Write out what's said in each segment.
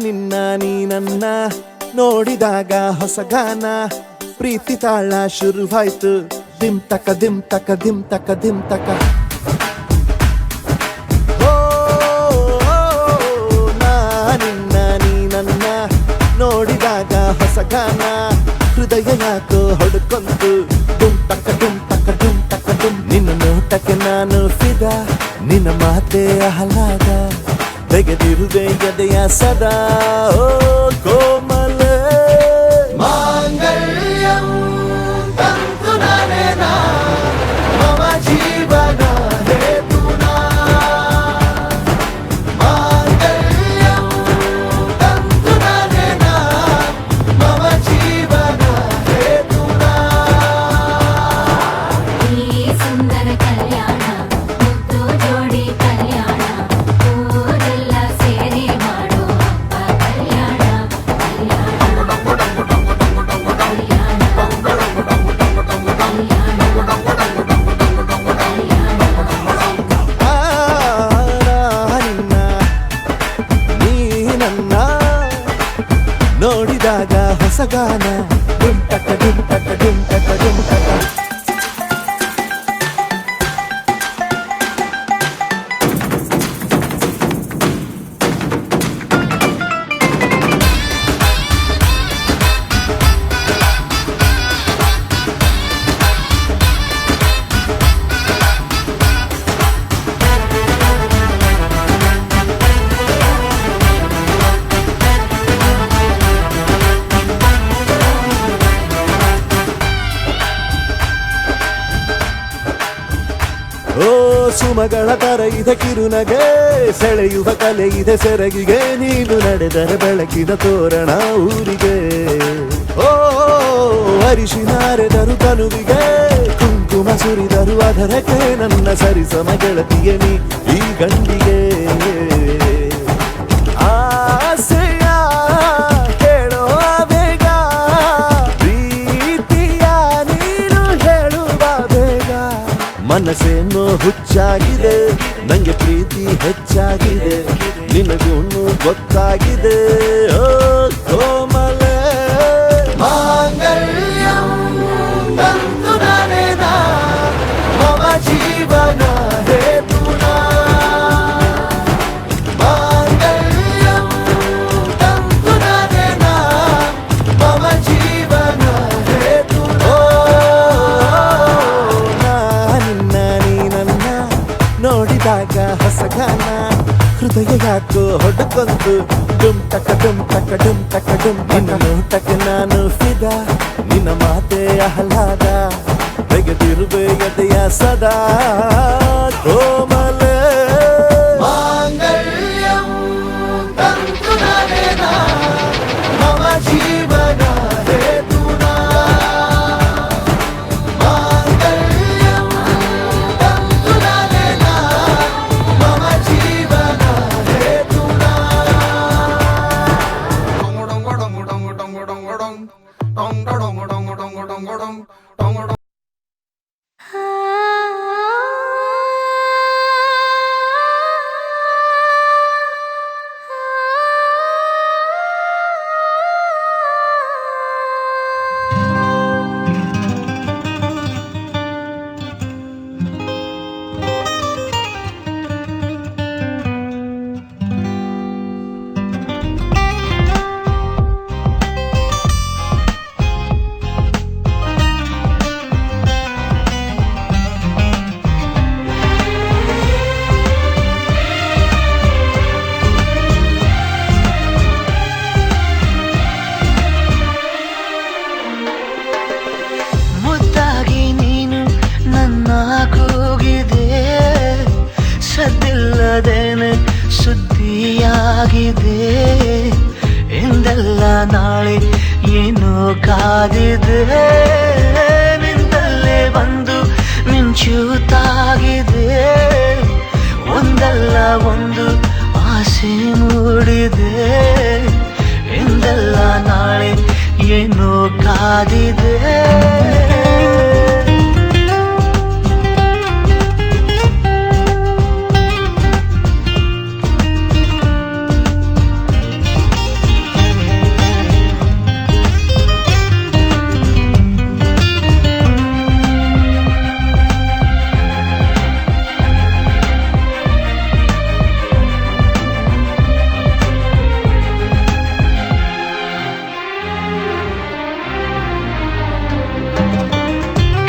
ನಿನ್ನ ನೀ ನನ್ನ ನೋಡಿದಾಗ ಹೊಸಗಾನ ಪ್ರೀತಿ ತಾಳ ಶುರುವಾಯ್ತು ದಿಮ್ ತಕ ದಿಮ್ ತಕ ದಿಮ್ ತಕ ದಿಮ್ ತಕ ನಿನ್ನ ನೀ ನನ್ನ ನೋಡಿದಾಗ ಹೊಸಗಾನ ಹೃದಯ ಯಾಕೋ ಹೊಡ್ಕೊಂತು ಡುಮ್ ತಕ ಡುಮ್ ತಕ ಡುಮ್ ತಕ ಡುಮ್ ನಿನ್ನ ನೋಟಕ್ಕೆ ನಾನು ಫಿದಾ ನಿನ್ನ ಮಾತೆ ಆಹ್ಲಾದ ತೆಗೆದಿರುವೆ ಎದೆಯ ಸದಾ ಓ ಕೋಮಲ ಮಾಂಗಲ್ಯಂ ತಂತು ನಾನೇನ ಮಮ ಜೀವನ ಹೇತುನಾ ಮಾಂಗಲ್ಯಂ ತಂತು ನಾನೇನ ಮಮ ಜೀವನ ಹೇತುನಾ ಈ ಸುಂದರ ಕಲ್ಯಾಣ ಮುದ್ದು ಜೋಡಿ ಕಲ್ಯಾಣ ನೋಡಿದಾಗ ಹೊಸಗಾನ ಡುಮ್ ಟಕ ಡುಮ್ ಟಕ ಡುಮ್ ಟಕ ಡುಮ್ ಟಕ ಓ ಸುಮಗಳ ತರ ಇದೆ ಕಿರುನಗೆ ಸೆಳೆಯುವ ಕಲೆ ಇದೆ ಸೆರಗಿಗೆ ನೀನು ನಡೆದರೆ ಬೆಳಕಿದ ತೋರಣ ಊರಿಗೆ ಓ ಅರಿಶಿನಾರೆದರು ತನುವಿಗೆ ಕುಂಕುಮ ಸುರಿದರು ಅದರಕ್ಕೆ ನನ್ನ ಸರಿಸಮ ಗೆಳತಿಗೆ ನೀ ಈ ಗಂಡಿಗೆ ಆಸೆಯ ಕೇಳೋ ಬೇಗ ಪ್ರೀತಿಯ ನೀನು ಹೇಳುವ ಬೇಗ ಮನಸ್ಸೇನೋ ಹುಚ್ಚಾಗಿದೆ ನಂಗೆ ಪ್ರೀತಿ ಹೆಚ್ಚಾಗಿದೆ ನಿನಗೂನು ಗೊತ್ತಾಗಿದೆ ಓ ಕೋಮಲ ಮಾಂಗಲ್ಯಂ ತಂತು ನಾನೇನ ಮಮ ಜೀವನ ಹೇತುನಾ ಮಾಂಗಲ್ಯಂ ತಂತು ನಾನೇನ ಮಮ ಜೀವನ ಹೇತುನಾ ನೋಡಿದಾಗ ಹೊಸಗಾನ ಹೃದಯ ಯಾಕೋ ಹೊಡ್ಕೊಂತು ಡುಮ್ ಟಕ ಡುಮ್ ಟಕ ಡುಮ್ ಟಕ ಡುಮ್ ನಿನ್ನ ನೋಟಕ್ಕೆ ನಾನು ಫಿದಾ ನಿನ್ನ ಮಾತೆ ಆಹ್ಲಾದ ತೆಗೆದಿರುವೆ ಎದೆಯ ಸದಾ ಕೋಮಲ ಮಾಂಗಲ್ಯಂ ತಂತು ನಾನೇನ ಮಮ ಜೀವನ ಹೇತುನಾ ಮಾಂಗಲ್ಯಂ ತಂತು ನಾನೇನ ಮಮ ಜೀವನ ಹೇತುನಾ ಕಾದಿದೆ ನಿಂತಲ್ಲೇ ಬಂದು ಮಿಂಚುತ್ತಾಗಿದೆ ಒಂದಲ್ಲ ಒಂದು ಆಸೆ ಮೂಡಿದೆ ಇಂದಲ್ಲ ನಾಳೆ ಏನೋ ಕಾದಿದೆ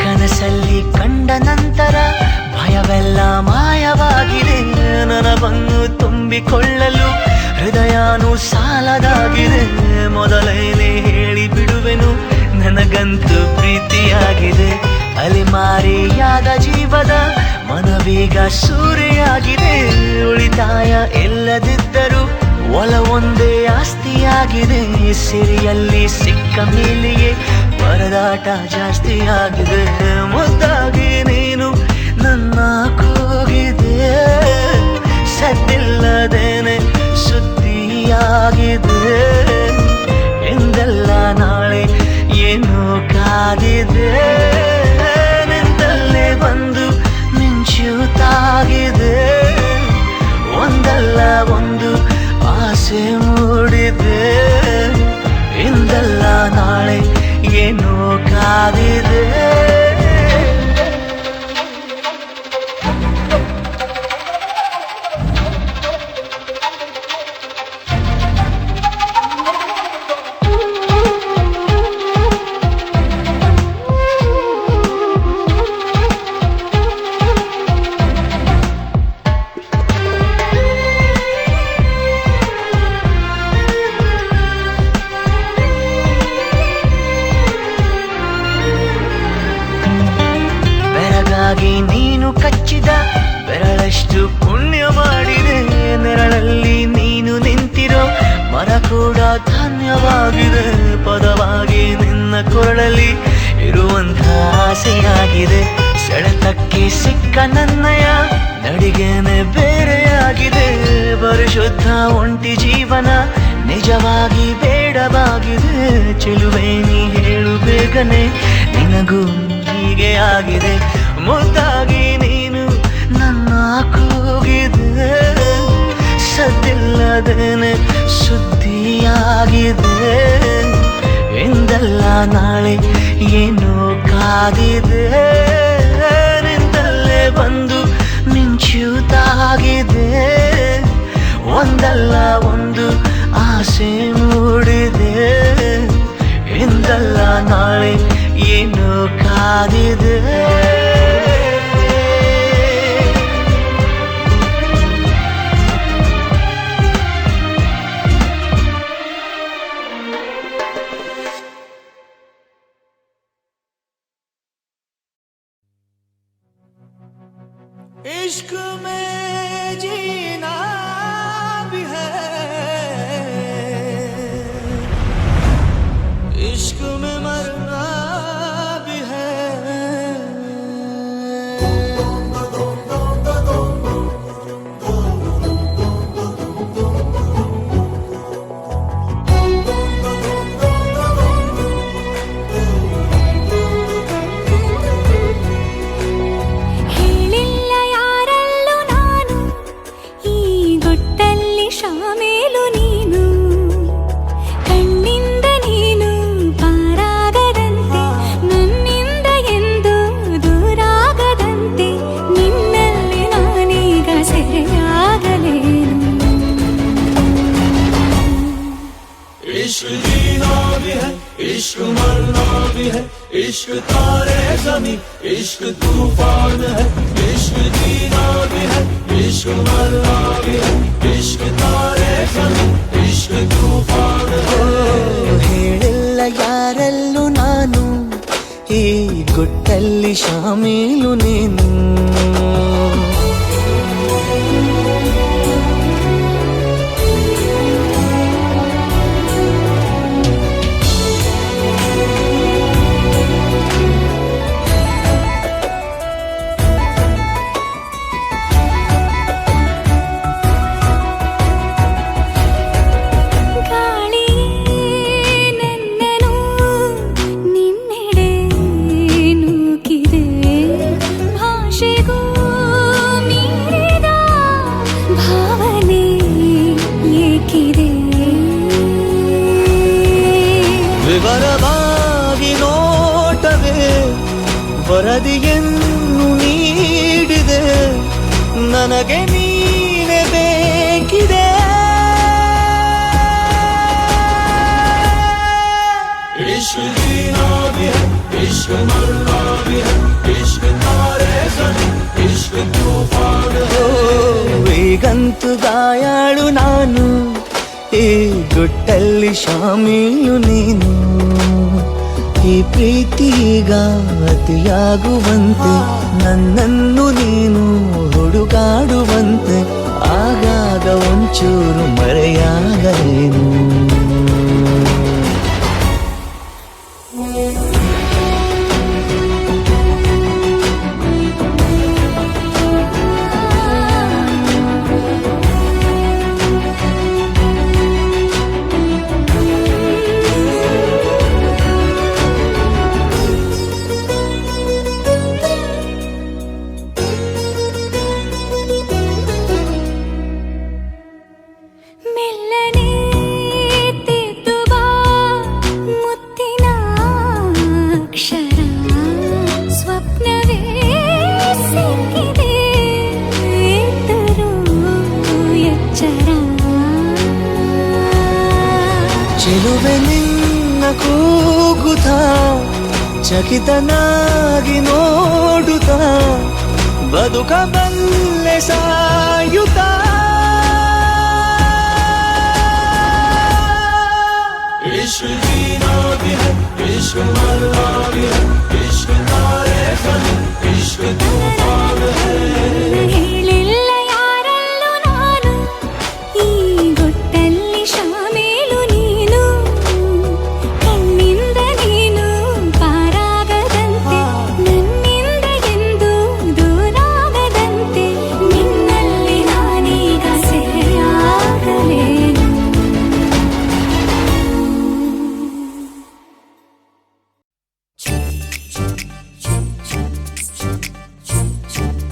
ಕನಸಲ್ಲಿ ಕಂಡ ನಂತರ ಭಯವೆಲ್ಲ ಮಾಯವಾಗಿದೆ ನನವನ್ನು ತುಂಬಿಕೊಳ್ಳಲು ಹೃದಯನೂ ಸಾಲದಾಗಿದೆ ಮೊದಲೇನೆ ಹೇಳಿ ಬಿಡುವೆನು ನನಗಂತೂ ಪ್ರೀತಿಯಾಗಿದೆ ಅಲೆಮಾರಿಯಾದ ಜೀವದ ಮನವೀಗ ಸೂರೆಯಾಗಿದೆ ಉಳಿತಾಯ ಎಲ್ಲದಿದ್ದರೂ ಒಲವೊಂದೇ ಆಸ್ತಿಯಾಗಿದೆ ಸಿರಿಯಲ್ಲಿ ಸಿಕ್ಕ ಮೇಲೆಯೇ ಪರದಾಟ ಜಾಸ್ತಿಯಾಗಿದೆ ಮುದ್ದಾಗಿ ನೀನು ನನ್ನ ಕೂಗಿದೆ ಸದ್ದಿಲ್ಲದೇನೆ ಸುದ್ದಿಯಾಗಿದೆ ಎಂದೆಲ್ಲ ನಾಳೆ ಏನೋ ಕಾದಿದೆ ನಿಂತಲ್ಲೇ ಬಂದು ಮಿಂಚುತ್ತಾಗಿದೆ ಒಂದಲ್ಲ ಒಂದು ಆಸೆ ಮೂಡಿದೆ ಇಂದಲ್ಲ ನಾಳೆ ಏನೋ ಕಾದಿದೆ ನೀನು ಕಚ್ಚಿದ ಬೆರಳಷ್ಟು ಪುಣ್ಯ ಮಾಡಿದೆ ನೆರಳಲ್ಲಿ ನೀನು ನಿಂತಿರೋ ಮರ ಕೂಡ ಧನ್ಯವಾಗಿದೆ ಪದವಾಗಿ ನಿನ್ನ ಕೊರಳಲ್ಲಿ ಇರುವಂಥ ಆಸೆಯಾಗಿದೆ ಸೆಳೆತಕ್ಕೆ ಸಿಕ್ಕ ನನ್ನಯ ನಡಿಗೆನೆ ಬೇರೆಯಾಗಿದೆ ಪರಿಶುದ್ಧ ಒಂಟಿ ಜೀವನ ನಿಜವಾಗಿ ಬೇಡವಾಗಿದೆ ಚೆಲುವೆ ನೀ ಹೇಳು ಬೇಗನೆ ನಿನಗೂ ಹೀಗೆ ಆಗಿದೆ ಮುದ್ದಾಗಿ ನೀನು ನನ್ನ ಕೂಗಿದೆ ಸದ್ದಿಲ್ಲದೇನೆ ಸುದ್ದಿಯಾಗಿದೆ ಎಂದಲ್ಲ ನಾಳೆ ಏನೋ ಕಾದಿದೆ ನಿಂತಲ್ಲೇ ಬಂದು ಮಿಂಚುತ್ತಾಗಿದೆ ಒಂದಲ್ಲ ಒಂದು ಆಸೆ ಮೂಡಿದೆ ಎಂದಲ್ಲ ನಾಳೆ ಏನೋ ಕಾದಿದೆ इश्क में जीना भी है इश्क में मरना भी है इश्क जीना भी है इश्क मरना भी है इश्क तारे ज़मीं इश्क तूफान है इश्क जीना भी है इश्क मरना भी है इश्क तारे ज़मीं इश्क तूफान है ಹೇಳಿಲ್ಲ ಯಾರಲ್ಲೂ ನಾನು ಈ ಗುಟ್ಟಲ್ಲಿ ಶಾಮೀಲು ನೀನು ವರದಿಯನ್ನು ನೀಡಿದೆ, ನನಗೆ ನೀನೆ ಬೇಕಿದೆ. इश्क जीना भी है, इश्क मरना भी है, इश्क तारे ज़मीं, इश्क तूफान है. ಈಗಂತೂ ಗಾಯಾಳು ನಾನು, ಈ ಗುಟ್ಟಲ್ಲಿ ಶಾಮೀಲು ನೀನು. ಈ ಪ್ರೀತಿಗ ಅತಿಯಾಗುವಂತೆ ನನ್ನನ್ನು ನೀನು ಹುಡುಗಾಡುವಂತೆ, ಆಗಾಗ ಒಂಚೂರು ಮರೆಯಾಗಲೇನು. ಚೆಲುವೆ ನಿನ್ನ ಕೂಗುತ್ತ ಚಕಿತನಾಗಿ ನೋಡುತ್ತ ಬದುಕಬಲ್ಲೆ ಸಾಯುತ್ತ. इश्क जीना भी है, इश्क मरना भी है, इश्क तारे ज़मीं, इश्क तूफान है. ಹೇಳಿಲ್ಲ ಯಾರಲ್ಲೂ ನಾನು, ಈ ಗುಟ್ಟಲ್ಲಿ ಶಾಮೀಲು ನೀನು. ಕಣ್ಣಿಂದ ನೀನು ಪಾರಾಗದಂತೆ, ನನ್ನಿಂದ ಎಂದು ದೂರಾಗದಂತೆ, ನಿನ್ನಲ್ಲಿ ನಾನೀಗ ಸೆರೆಯಾಗಲೇನು.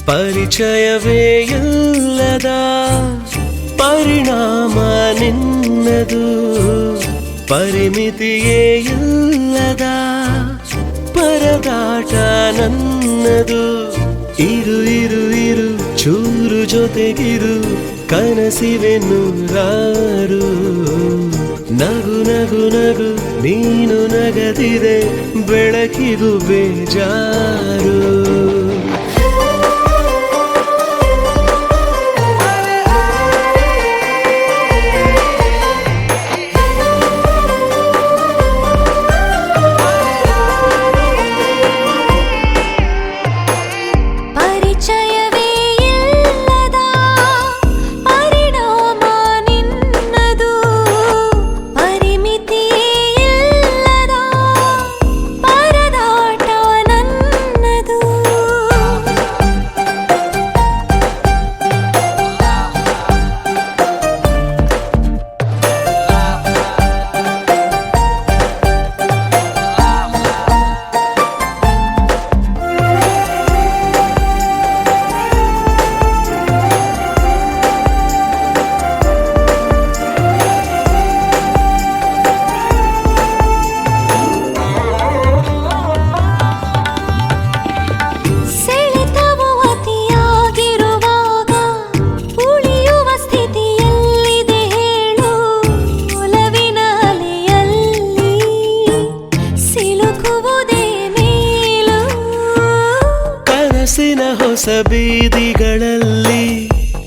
ಪರಿಚಯವೇ ಇಲ್ಲದ ಪರಿಣಾಮ ನಿನ್ನದು, ಪರಿಮಿತಿಯೇ ಇಲ್ಲದ ಪರದಾಟ ನನ್ನದು. ಇರು ಇರು ಇರು ಚೂರು ಜೊತೆಗಿರು, ಕನಸಿವೆ ನೂರಾರು. ನಗು ನಗು ನಗು ನೀನು ನಗದಿದೆ, ಬೆಳಕಿಗೂ ಬೇಜಾರು. ಪರಿಚಯವೇ ಇಲ್ಲದ ಪರಿಣಾಮ ನಿನ್ನದು, ಪರಿಮಿತಿಯೇ ಇಲ್ಲದ ಪರದಾಟ ನನ್ನದು. ಸೆಳೆತವು ಅತಿಯಾಗಿರುವಾಗ ಉಳಿಯುವ ಸ್ಥಿತಿಯಲ್ಲಿದೆ ಹೇಳು, ಒಲವಿನ ಅಲೆಯಲ್ಲಿ ಸಿಲುಕುವುದೇ ಮೇಲು. ಕನಸಿನ ಹೊಸ ಬೀದಿಗಳಲ್ಲಿ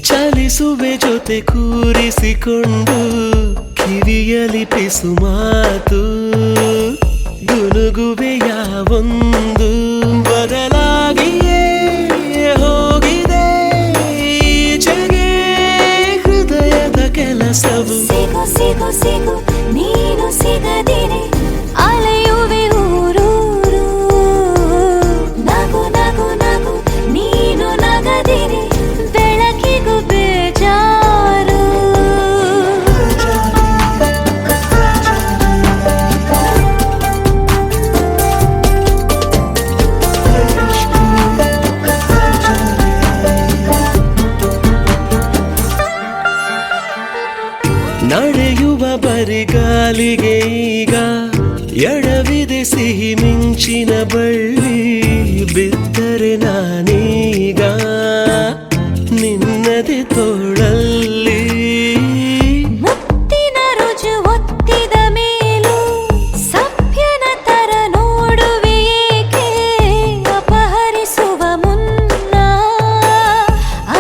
ಚಲಿಸುವೆ ಜೊತೆ ಕೂರಿಸಿಕೊಂಡು, ಕಿವಿಯಲಿ ಪಿಸು ಮಾತು ಗುನುಗುವೆ ಯಾವೊಂದು. ಬದಲಾಗಿಯೇ ಹೋಗಿದೆ ಈಚೆಗೆ ಹೃದಯದ ಕೆಲಸವು. ಸಿಗು ಸಿಗು ಸಿಗು ನೀನು ಸಿಗದಿರೆ ಅಲೆಯುವೆ ಊರೂರು. ನಗು ನಗು ನಗು ನೀನು ನಗದಿರೆ ಬೆಳಕಿಗೂ ಬೇಜಾರು. ನಡೆಯುವ ಬರಿಗಾಲಿಗೆ ಈಗ ಎಡವಿದೆ ಸಿಹಿ ಮಿಂಚಿನ ಬಳ್ಳಿ. ಬಿದ್ದರೆ ನಾನೀಗ ನಿನ್ನದೆ ತೋಳಲ್ಲಿ. ಮುತ್ತಿನ ರುಜು ಒತ್ತಿದ ಮೇಲೂ ಸಭ್ಯನ ತರ ನೋಡುವೆ ಏಕೆ? ಅಪಹರಿಸುವ ಮುನ್ನ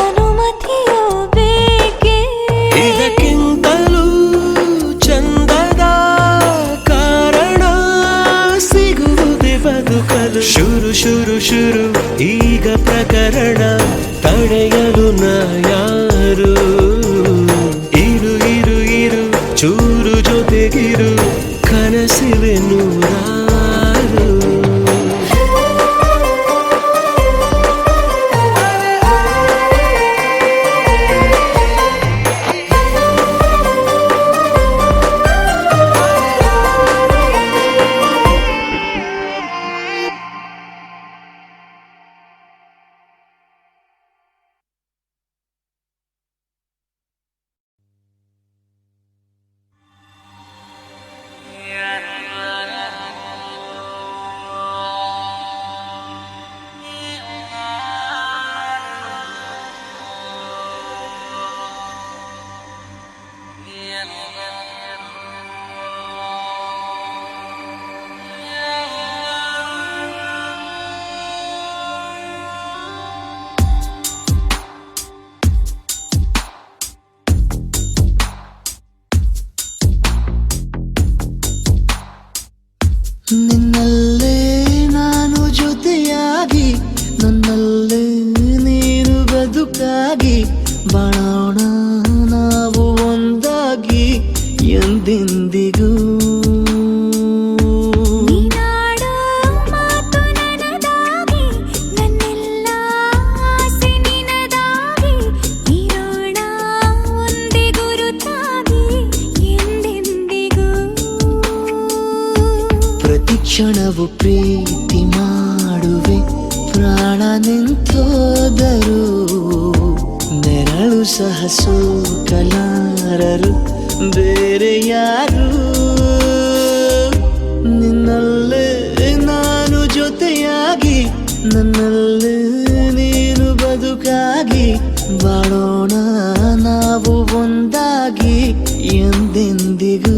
ಅನುಮತಿಯೋ ಬೇಕೆ? ಇದಕ್ಕಿಂತಲೂ ಚಂದದ ಕಾರಣ ಸಿಗುವುದೇ ಬದುಕಲು. ಶುರು ಶುರು ಶುರು ಈಗ ಪ್ರಕರಣ, ತಡೆಯಲು ನಾ ಯಾರು? ಇರು ಇರು ಇರು ಚೂರು ಜೊತೆಗಿರು, ಕನಸಿವೆ ನೂರಾರು. ನಿನ್ನಲ್ಲೇ ನಾನು ಜೊತೆಯಾಗಿ, ನನ್ನಲ್ಲೇ ನೀನು ಬದುಕಾಗಿ, ಬಾಳೋಣ ನಾವು ಒಂದಾಗಿ ಎಂದೆಂದಿಗೂ. ನೀನಾಡೋ ಮಾತು ನನದಾಗಿ, ನನ್ನೆಲ್ಲ ಆಸೆ ನಿನದಾಗಿ, ಇರೋಣ ಒಂದೇ ಗುರುತಾಗಿ ಎಂದೆಂದಿಗೂ. ಪ್ರತಿ ಕ್ಷಣವು ಪ್ರೀತಿ ಮಾಡುವೆ, ಪ್ರಾಣ ನಿಂತೋದರು ನೆರಳು ಸಹ ಸೋಕಲಾರರು ಬೇರೆ ಯಾರು. ನಿನ್ನಲ್ಲೇ ನಾನು ಜೊತೆಯಾಗಿ, ನನ್ನಲ್ಲೇ ನೀನು ಬದುಕಾಗಿ, ಬಾಳೋಣ ನಾವು ಒಂದಾಗಿ ಎಂದೆಂದಿಗೂ.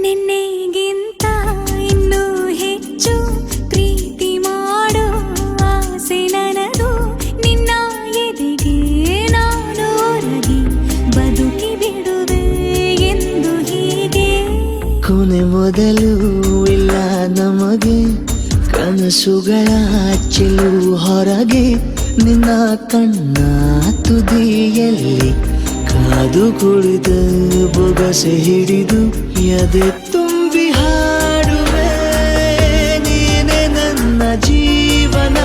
ನಿನ್ನೆಗಿಂತ ಇನ್ನೂ ಹೆಚ್ಚು ಪ್ರೀತಿ ಮಾಡೋ ಆಸೆ ನನದು. ನಿನ್ನ ಎದೆಗೆ ನಾನು ಒರಗಿ ಬದುಕಿ ಬಿಡುವೆ ಎಂದು ಹೀಗೆ. ಕೊನೆ ಮೊದಲು ಇಲ್ಲ ನಮಗೆ, ಕನಸುಗಳ ಚೆಲು ಹೊರಗೆ, ನಿನ್ನ ಕಣ್ಣ ತುದಿಯಲ್ಲಿ ಕಾದು ಕುಳಿತ ಬೊಗಸೆ ಹಿಡಿದು ಎದೆ ತುಂಬಿ ಹಾಡುವೆ. ನೀನೆ ನನ್ನ ಜೀವನ,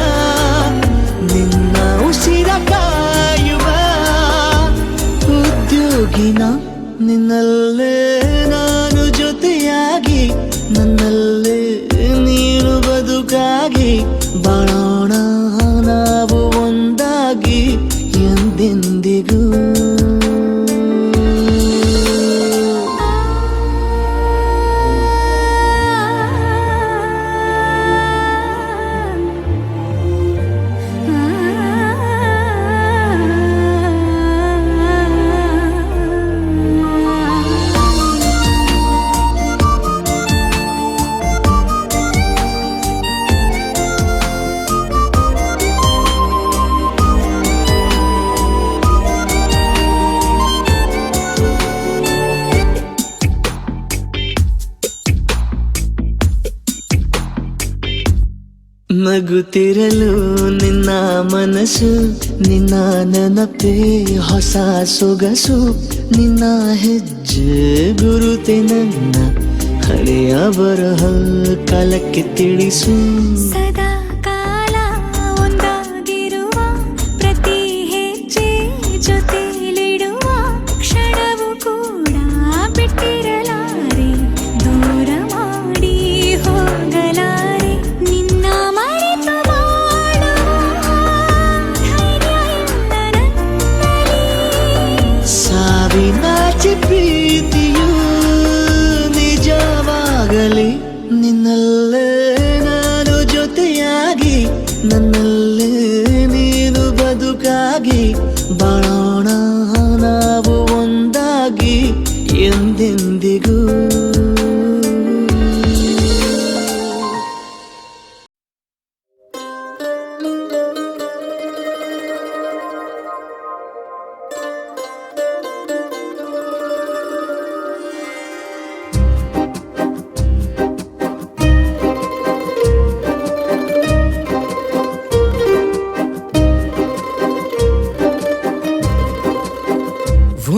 ನಿನ್ನ ಉಸಿರ ಕಾಯುವ ಉದ್ಯೋಗಿನ. ನಿನ್ನಲ್ಲೇ ನಾನು ಜೊತೆಯಾಗಿ, ನನ್ನಲ್ಲೇ ನೀನು ಬದುಕಾಗಿ, ಬಾಳೋಣ ನಾವು ಒಂದಾಗಿ ಎಂದೆಂದಿಗೂ. ನಗುತ್ತಿರಲು ನಿನ್ನ ಮನಸ್ಸು, ನಿನ್ನ ನೆನಪೇ ಹೊಸ ಸೊಗಸು, ನಿನ್ನ ಹೆಜ್ಜೆ ಗುರುತೆ ನನ್ನ ಹಳೆಯ ಬರಹ ಕಾಲಕ್ಕೆ ತಿಳಿಸು. ಸದಾ ಕಾಲ ಒಂದಾಗಿರುವ ಪ್ರತಿ ಹೆಜ್ಜೆ ಜೊತೆಲಿಡುವ ಕ್ಷಣವು ಕೂಡ ಬಿಟ್ಟಿರಲಾರೆ, ದೂರ ಮಾಡಿ ಹೋಗಲಾರೆ. ನಿನ್ನ ಮರೆತು ಮಾಡುವ ಧೈರ್ಯ ಇಲ್ಲ ನನ್ನಲ್ಲಿ. ಸಾವಿನಾಚೆ ಪ್ರೀತಿಯು ನಿಜವಾಗಲಿ, ನಿನ್ನಲ್ಲೇ ನಾನು ಜೊತೆಯಾಗಿ, ನನ್ನಲ್ಲೇ ನೀನು ಬದುಕಾಗಿ, ಬಾಳೋಣ ನಾವು ಒಂದಾಗಿ ಎಂದೆಂದಿಗೂ.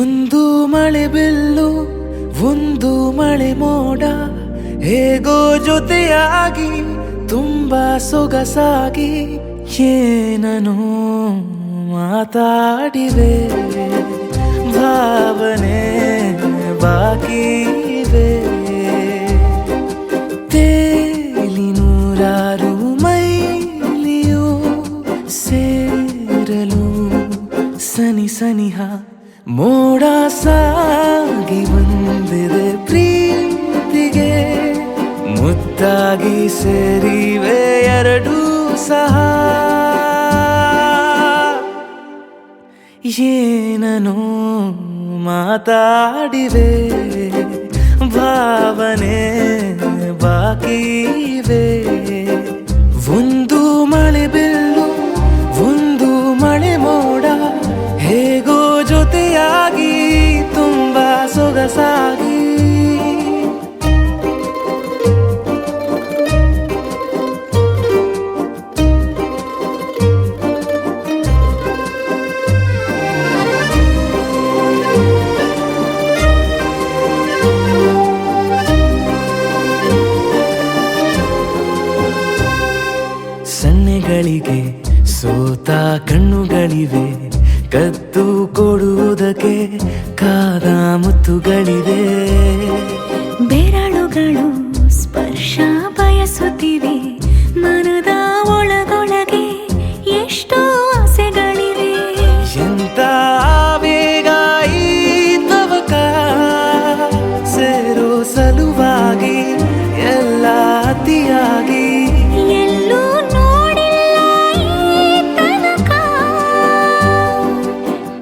ಒಂದು ಮಳೆ ಬಿಲ್ಲು ಒಂದು ಮಳೆ ಮೋಡ, ಹೇಗೋ ಜೊತೆಯಾಗಿ ತುಂಬಾ ಸೊಗಸಾಗಿ ಏನನೋ ಮಾತಾಡಿವೆ, ಭಾವನೆ ಬಾಕಿ ಇವೆ. ತೇಲಿ ನೂರಾರು ಮೈಲಿಯು ಸೇರಲು ಸನಿ ಸನಿಹ ಮೋಡ ಸಾಗಿ ಬಂದಿದೆ ಪ್ರೀತಿಗೆ, ಮುದ್ದಾಗಿ ಸೇರಿವೆ ಎರಡೂ ಸಹ. ಏನನೋ ಮಾತಾಡಿವೆ, ಭಾವನೆ ಬಾಕಿ ಇವೆ. ಒಂದು ಮಳೆ ಬಿಲ್ಲು ಒಂದು ಮಳೆ ಮೋಡ, ಹೇಗೋ ಜೊತೆಯಾಗಿ ತುಂಬಾ ಸೊಗಸಾಗಿ. ಸನ್ನೆಗಳಿಗೆ ಸೋತ ಕಣ್ಣುಗಳಿವೆ, ಕದ್ದು ಕೊಡುವುದಕ್ಕೆ ಕಾದ ಮುತ್ತುಗಳಿವೆ. ಬೆರಳುಗಳು ಸ್ಪರ್ಶ ಬಯಸುತ್ತಿವೆ, ಮನದ ಒಳಗೊಳಗೆ ಎಷ್ಟೋ ಆಸೆಗಳಿವೆ. ಎಂತ ಆವೇಗ ಈ ತವಕ, ಸೇರೋ ಸಲುವಾಗಿ ಎಲ್ಲ ಅತಿಯಾಗಿ. ಎಲ್ಲೂ ನೋಡಿಲ್ಲ ಈ ತನಕ,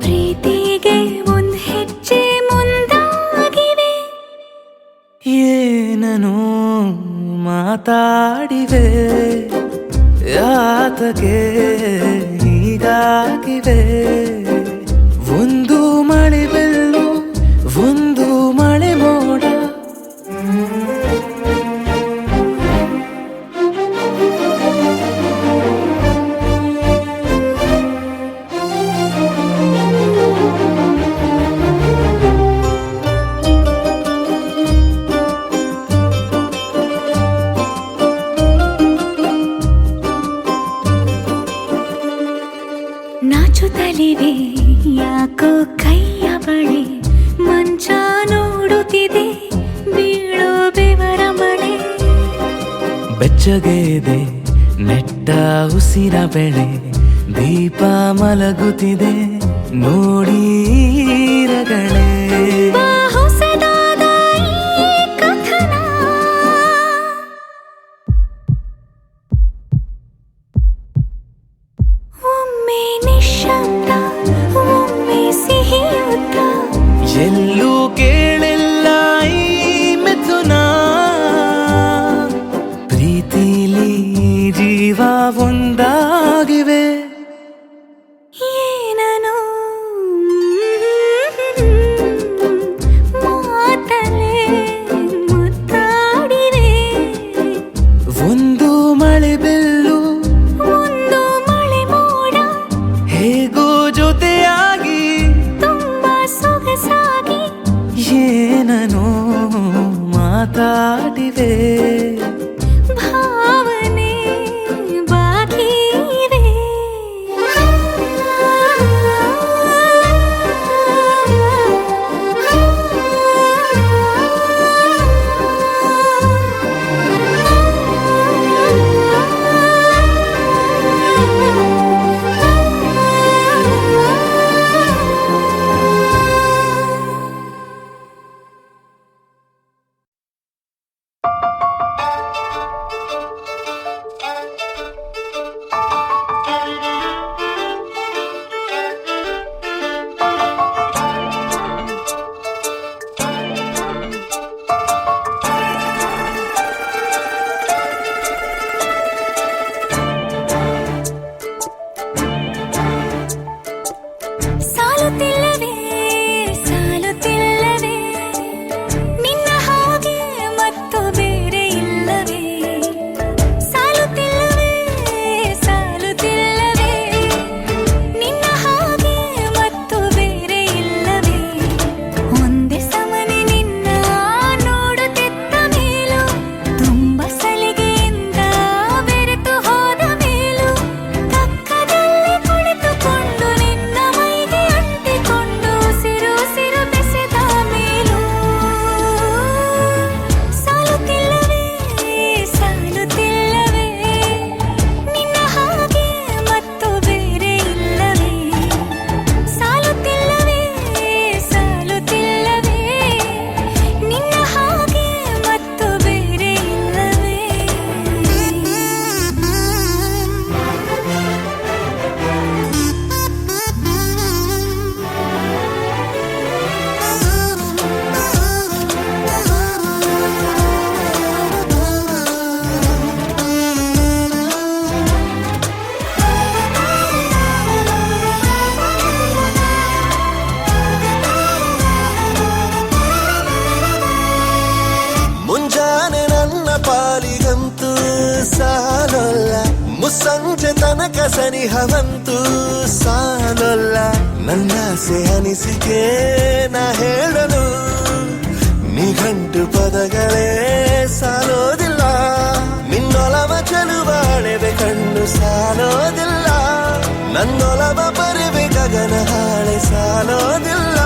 ಪ್ರೀತಿಗೆ ಒಂದ್ ಹೆಜ್ಜೆ ಮುಂದಾಗಿವೆ. ಏನನೋ ಮಾತಾಡಿವೆ, ಯಾತಕ್ಕೆ ಹೀಗಾಗಿವೆ. ಒಂದು ಮಳೆ ಬಿಲ್ಲು ಒಂದು ಮಳೆ ಮೋಡ, ನಾಚುತ್ತಲಿವೆ ಯಾಕೋ ಕೈಯ ಬಳೆ, ಮಂಚ ನೋಡುತ್ತಿದೆ ಬೀಳೋ ಬೆವರ ಮಳೆ. ಬೆಚ್ಚಗೆದೆ ನೆಟ್ಟ ಉಸಿರ ಬೆಳೆ, ದೀಪ ಮಲಗುತ್ತಿದೆ ನೋಡಿ ರಗಳೆ. ಹೊಸದಾದ ಈ ಕಥನ, ಒಮ್ಮೆ ನಿಶಬ್ದ ಒಮ್ಮೆ ಸಿಹಿಯುತ್ತ, ಎಲ್ಲೂ ಕೇಳಿಲ್ಲ ಈ ಮಿಥುನ. ಪ್ರೀತಿಲಿ ಜೀವ ಒಂದಾಗಿವೆ. ಏನನೋ ಮಾತಲೇ ಮುತ್ತಾಡಿವೆ. ಒಂದು ಮಳೆ ಬಿಲ್ಲು ಒಂದು ಮಳೆ ಮೋಡ, ಹೇಗೋ ಜೊತೆಯಾಗಿ ತುಂಬಾ ಸೊಗಸಾಗಿ. ಏನನೋ ಮಾತಾ ದಾಟಿವೆ. ಭಾವನೆ ಬಾಕಿ ಇವೆ. ಸಾಲುತ್ತಿಲ್ಲವೇ ಸಾಲುತ್ತಿಲ್ಲವೇ ನಿನ್ನ ಹಾಗೆ ಮತ್ತು ಬೇರೆ ಇಲ್ಲವೇ. ಸಾಲುತ್ತಿಲ್ಲವೇ ಸಾಲುತ್ತಿಲ್ಲವೇ ನಿನ್ನ ಹಾಗೆ ಮತ್ತು ಬೇರೆ ಇಲ್ಲವೇ. ಒಂದೇ ಸಮನೆ ನಿನ್ನ ನೋಡುತ್ತಿದ್ದ ಮೇಲೂ ತುಂಬ ಸಲಿಗೆಯಿಂದ ಬೆರೆತು ಹೋದ ಮೇಲೂ ಪಕ್ಕದಲ್ಲಿ ಕುಳಿತುಕೊಂಡು ನಿನ್ನ ಮೈಗೆ ಅಂಟಿಕೊಂಡು ಉಸಿರು ಉಸಿರು ಬೆಸೆದ ಮೇಲೂ. ಸಾಲುತ್ತಿಲ್ಲವೇ ಸಾಲುತ್ತಿಲ್ಲವೇ ನಿನ್ನ ಹಾಗೆ ಮತ್ತು ಬೇರೆ ಇಲ್ಲವೇ. ಸಾಲುತ್ತಿಲ್ಲವೇ ಸಾಲುತ್ತಿಲ್ಲವೇ ನಿನ್ನ ಹಾಗೆ ಮತ್ತು ಬೇರೆ ಇಲ್ಲವೇ. ಮುಂಜಾನೆ ನನ್ನ ಪಾಲಿಗಂತೂ ಸಾಲೊಲ್ಲ, ಮುಸ್ಸಂಜೆ ತನಕ ಸನಿಹವಂತೂ ಸಾಲೊಲ್ಲ. ನನ್ನಾಸೆ ಅನಿಸಿಕೆ ನಾ ಹೇಳಲು ನಿಘಂಟು ಪದಗಳೇ ಸಾಲೋದಿಲ್ಲ. ನಿನ್ನೊಲವ ಚೆಲುವಾಳೆವೆ ಕಣ್ಣು ಸಾಲೋದಿಲ್ಲ. ನನ್ನೊಲವ ಬರಿವೆ ಗಗನ ಹಾಳೆ ಸಾಲೋದಿಲ್ಲ.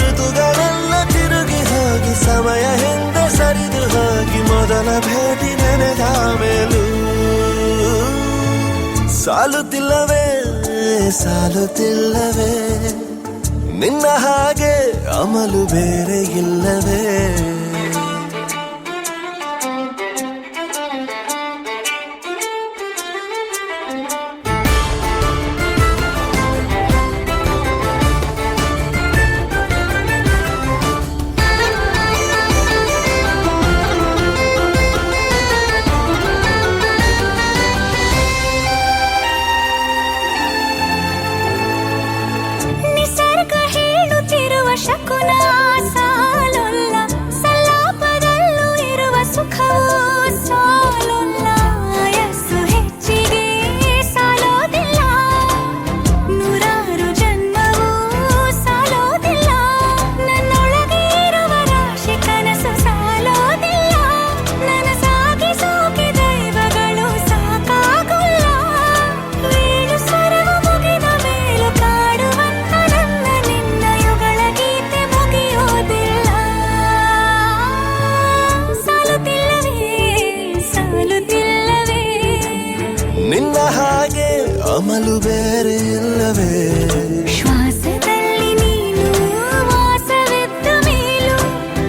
ಋತುಗಳೆಲ್ಲ ತಿರುಗಿ ಹೋಗಿ ಸಮಯ ಹಿಂದೆ ಸರಿದು ಹೋಗಿ ಮೊದಲ ಭೇಟಿ ನೆನೆದ ಮೇಲೂ. ಸಾಲುತ್ತಿಲ್ಲವೇ ಸಾಲುತ್ತಿಲ್ಲವೇ ನಿನ್ನ ಹಾಗೆ ಅಮಲು ಬೇರೆ ಇಲ್ಲವೇ. ನಿಸರ್ಗ ಹೇಳುತ್ತಿರುವ ಶಕುನ ಸಾಲೊಲ್ಲ. ಸಲಾಪದಲ್ಲೂ ಇರುವ ಸುಖವೂ ಸಾಲೊಲ್ಲ. ಆಯಸ್ಸು ಹೆಚ್ಚಿಗೆ ಸಾಲೋದಿಲ್ಲ. ನೂರಾರು ಜನ್ಮವೂ ಸಾಲೋದಿಲ್ಲ. ನನ್ನೊಳಗೆ ಇರುವ ರಾಶಿ ಕನಸು ಸಾಲೋದಿಲ್ಲ. ನನಸಾಗಿ ಸೋಕಿ ದೈವಗಳು ಸಾಕಾಗುಲ್ಲ. ವೇಣು ಸ್ವರವು ಮುಗಿದ ಮೇಲೂ ಕಾಡುವಂತ ನನ್ನ ನಿನ್ನ ಯುಗಳ ಗೀತೆ ಮುಗಿಯೋದಿಲ್ಲ. ಸಾಲುತ್ತಿಲ್ಲವೇ ಸಾಲುತ್ತಿಲ್ಲವೇ ನಿನ್ನ ಹಾಗೆ ಅಮಲು ಬೇರೆ ಇಲ್ಲವೇ. ಶ್ವಾಸದಲ್ಲಿ ನೀನು ವಾಸವಿದ್ದ ಮೇಲೂ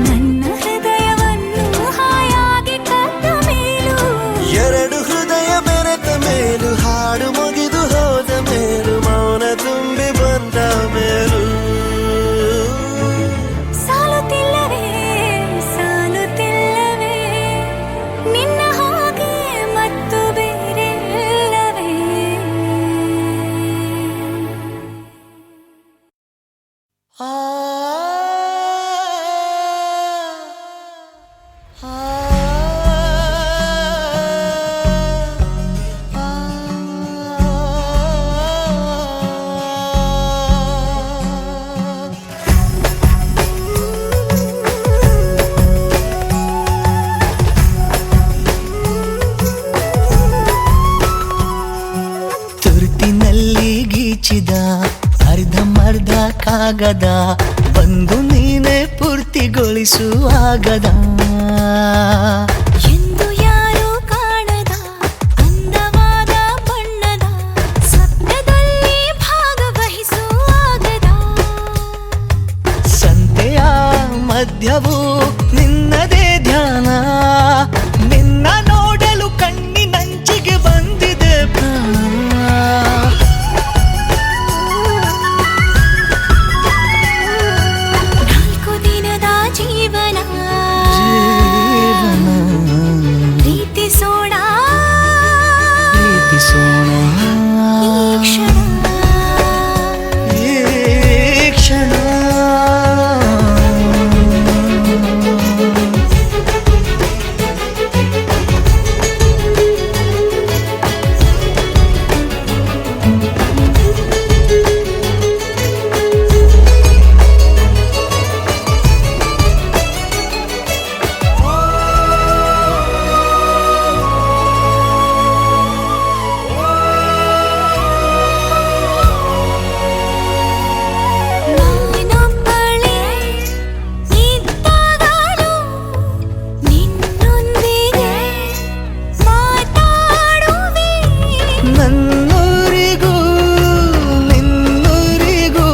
ನನ್ನ ಹೃದಯವನ್ನು ಹಾಯಾಗಿ ಕದ್ದ ಮೇಲೂ. ಎರಡು ಹೃದಯ ಬೆರೆತ ಮೇಲೂ ಹಾಡು ಮುಗಿದು ಹೋದ ಮೇಲೂ ಮೌನ ತುಂಬಿ ಬಂದ ಮೇಲೂ. ಸಾಲುತ್ತಿಲ್ಲವೇ ಸಾಲುತ್ತಿಲ್ಲವೇ ನಿನ್ನ ಹಾಗೆ ಮತ್ತು ಬೇರೆ ಇಲ್ಲವೇ. ಗೀಚಿದ ಅರ್ಧಮರ್ಧ ಕಾಗದ ಬಂದು ನೀನೆ ಪೂರ್ತಿಗೊಳಿಸುವಾಗದ ಎಂದು ಯಾರೂ ಕಾಣದ ಅಂದವಾದ ಬಣ್ಣದ ಸ್ವಪ್ನದಲ್ಲಿ ಭಾಗವಹಿಸುವಾಗದ ಸಂತೆಯ ಮಧ್ಯವು ನಿನ್ನದೇ ಧ್ಯಾನ ನಿನ್ನ ನೋಡಲು ಕಣ್ಣಿನಂಚಿಗೆ ಬಂದಿದೆ ಪ್ರಾಣ ನಾಲ್ಕು ದಿನದ ಜೀವನ ಪ್ರೀತಿಸೋಣ ಪ್ರೀತಿಸೋಣ ಈ ಕ್ಷಣ ಈ ಕ್ಷಣ ನಾನೊಬ್ಬಳೇ ಇದ್ದಾಗಲೂ ನಿನ್ನೊಂದಿಗೆ ಮಾತಾಡುವೆ ನನ್ನೂರಿಗೂ ನಿನ್ನೂರಿಗೂ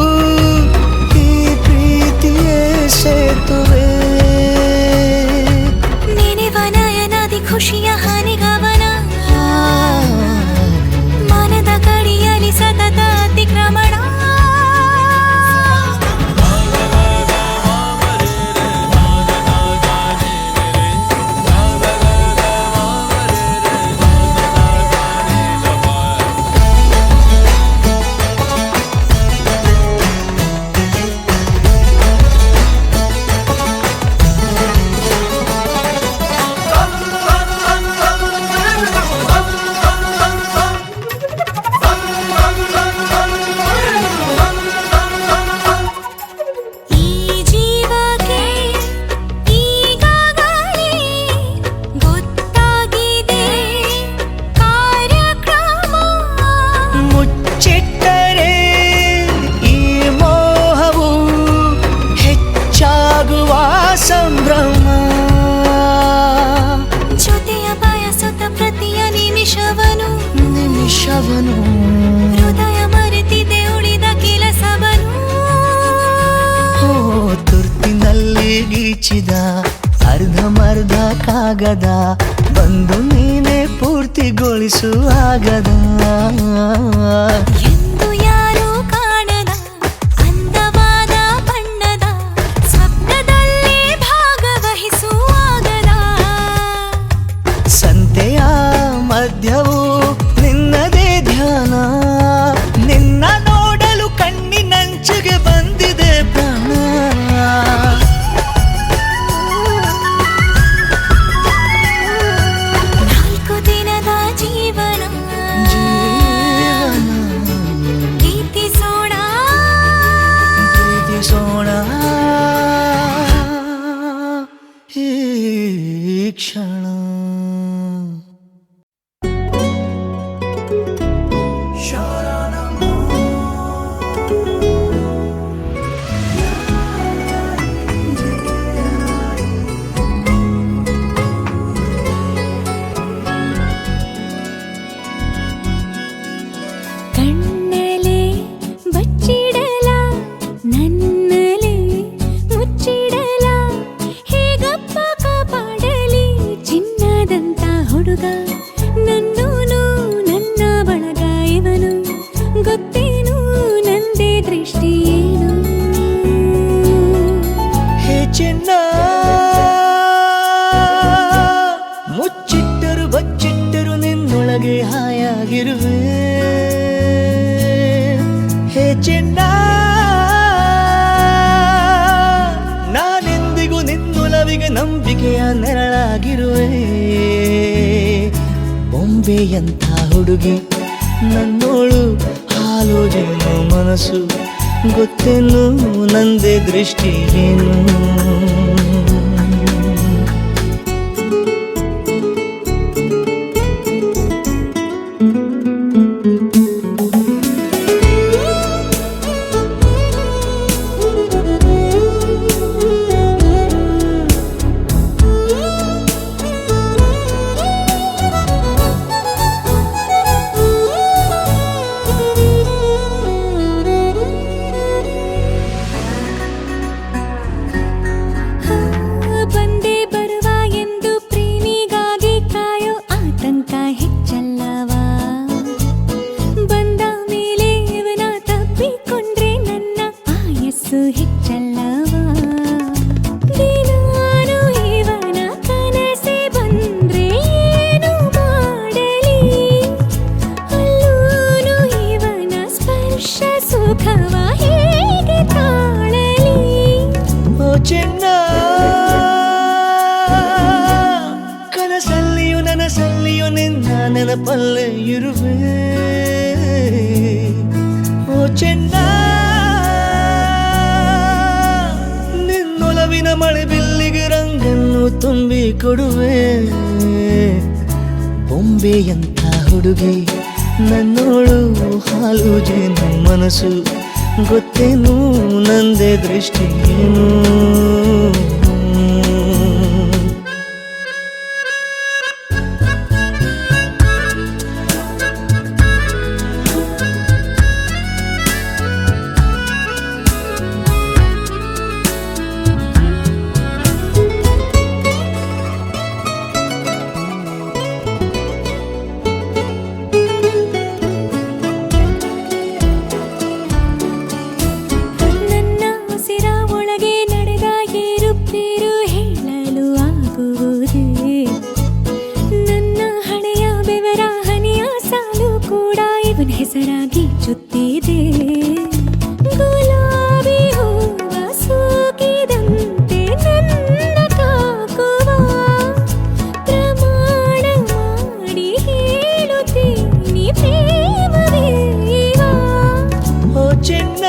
ಈ ಪ್ರೀತಿಯೇ ಸೇತುವೆ ನೆನೆವ ನಯನದಿ ಖುಷಿಯ ಹನಿಗವನ ಮನದ ಕಡಿಯಲಿ ಸತತ ಅತಿಕ್ರಮಣ ಈ ಜೀವಕ್ಕೆ ಈಗಾಗಲೇ ಗೊತ್ತಾಗಿದೆ ಕಾರ್ಯಕ್ರಮ ಮುಚ್ಚಿಟ್ಟರೆ ಈ ಮೋಹವು ಹೆಚ್ಚಾಗುವ ಸಂಭ್ರಮ ಜೊತೆಯ ಬಯಸುತ್ತ ಪ್ರತಿಯ ನಿಮಿಷವನು ನಿಮಿಷವನು ಹೃದಯ ಮರೆತಿದೆ ಉಳಿದ ಕೆಲಸವನು ಓ ತುರ್ತಿನಲ್ಲಿ ಗೀಚಿದ ಅರ್ಧಮರ್ಧ ಕಾಗದ ಬಂದು ನೀನೆ ಪೂರ್ತಿಗೊಳಿಸುವಾಗದ ಎಂದು ಯಾರೂ ಕಾಣದ ಅಂದವಾದ ಬಣ್ಣದ ಸ್ವಪ್ನದಲ್ಲಿ ಭಾಗವಹಿಸುವಾಗದ ಸಂತೆಯ ಮಧ್ಯವು ನಿನ್ನದೇ ಧ್ಯಾನ ನಿನ್ನ ನೋಡಲು ಕಣ್ಣಿನಂಚಿಗೆ ಬಂದಿದೆ ಪ್ರಾಣ ನಾಲ್ಕು ದಿನದ ಜೀವನ ಪ್ರೀತಿಸೋಣ ಪ್ರೀತಿಸೋಣ ಈ ಕ್ಷಣ ಕಣ್ಣಲೆ ಬಚ್ಚಿಡಲ ನನ್ನಲೆ ಮುಚ್ಚಿಡಲ ಹೇಗಪ್ಪ ಕಾಪಾಡಲಿ ಚಿನ್ನದಂತ ಹುಡುಗ ನನ್ನೂನು ನನ್ನ ಬಳಗ ಇವನು ಗೊತ್ತೇನು ನಂದೇ ದೃಷ್ಟಿ ಏನು ಹೇ ಚಿನ್ನ ಮುಚ್ಚಿಟ್ಟರು ಬಚ್ಚಿಟ್ಟರು ನಿನ್ನೊಳಗೆ ಹಾಯಾಗಿರುವೆ ಹೇ ಚಿನ್ನ ನಾನೆಂದಿಗೂ ನಿನ್ನೊಲವಿಗೆ ನಂಬಿಕೆಯ ನೆರಳಾಗಿರುವೆ ಬೊಂಬೆಯಂಥ ಹುಡುಗಿ ನನ್ನೋಳು ಹಾಲು ಜೇನು ಮನಸ್ಸು ಗೊತ್ತೇನು ನಂದೇ ದೃಷ್ಟಿ ಏನು ಯಾವಾಗ್ಲೂ ನಿನ್ನ ನೆನಪಲ್ಲೇ ಇರುವೆ ಓ ಚೆನ್ನ ನಿನ್ನೊಲವಿನ ಮಳೆ ಬಿಲ್ಲಿಗೆ ರಂಗನ್ನು ತುಂಬಿ ಕೊಡುವೆ ಬೊಂಬೆಯಂತ ಹುಡುಗಿ ನನ್ನೋಳು ಹಾಲು ಜೇನು ಮನಸ್ಸು ಗೊತ್ತೇನು ನಂದೇ ದೃಷ್ಟಿಯೇನು ಹೆಸರಾಗಿ ಚುತ್ತಿದೆ ಗುಲಾಬಿ ಹೂವ ಸೋಕಿದಂತೆ ನನ್ನ ತಾಕುವ ಪ್ರಮಾಣ ಮಾಡಿ ಹೇಳುತ್ತೀನಿ ಪ್ರೇಮವೇವ ಓ ಚೆನ್ನ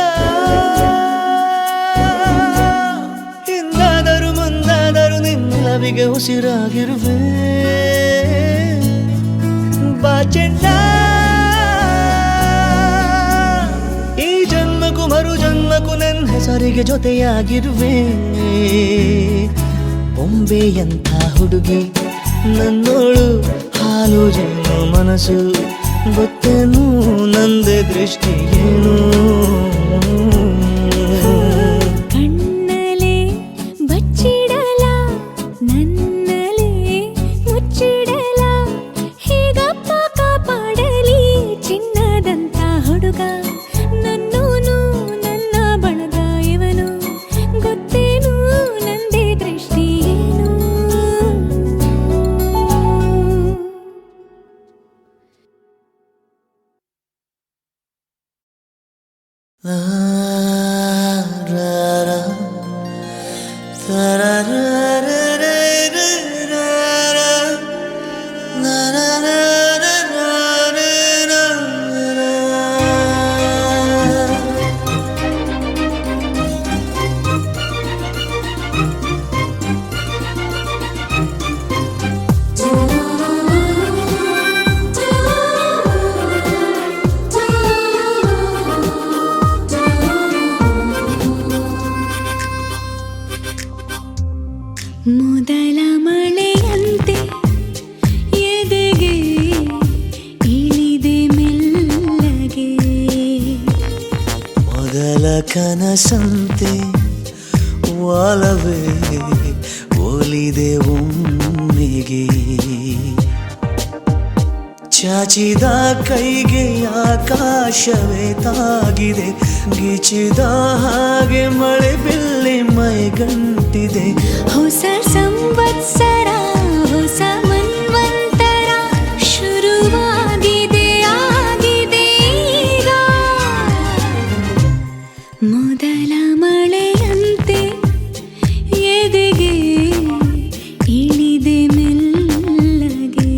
ಹಿಂದಾದರೂ ಮುಂದಾದರೂ ನಿನ್ನೊಲವಿಗೆ ಉಸಿರಾಗಿರುವೆ ಬಾ ಚೆನ್ನ ಮರು ಜನ್ಮಕ್ಕೂ ನನ್ನ ಹೆಸರಿಗೆ ಜೊತೆಯಾಗಿರುವೆ ಬೊಂಬೆಯಂಥ ಹುಡುಗಿ ನನ್ನೋಳು ಹಾಲು ಜೇನು ಮನಸ್ಸು ಗೊತ್ತೇನು ನಂದೇ ದೃಷ್ಟಿಯೇನು ಕಣ್ಣಲೆ ಬಚ್ಚಿಡಲ ನನ್ನಲೆ ಮುಚ್ಚಿಡಲ ಹೇಗಪ್ಪ ಕಾಪಾಡಲಿ ಚಿನ್ನದಂತ ಹುಡುಗ ಮೊದಲ ಮಳೆಯಂತೆ ಎದೆಗೆ ಇಳಿದೆ ಮೆಲ್ಲಗೆ ಮೊದಲ ಕನಸಂತೆ ಒಲವೇ ಒಲಿದೆ ಒಮ್ಮೆಗೆ ಚಾಚಿದ ಕೈಗೆ ಆಕಾಶವೇ ತಾಗಿದೆ ಗಿಚಿದ ಹಾಗೆ ಮಳೆ ಬಿಲ್ಲಿ ಮೈಗಂಟಿದೆ ಹೊಸ ಸಂವತ್ಸರ ಹೊಸ ಮನ್ವಂತರ ಶುರುವಾಗಿದೆ ಆಗಿದೆ ಈಗ ಮೊದಲ ಮಳೆಯಂತೆ ಎದೆಗೆ ಇಳಿದೆ ಮೆಲ್ಲಗೆ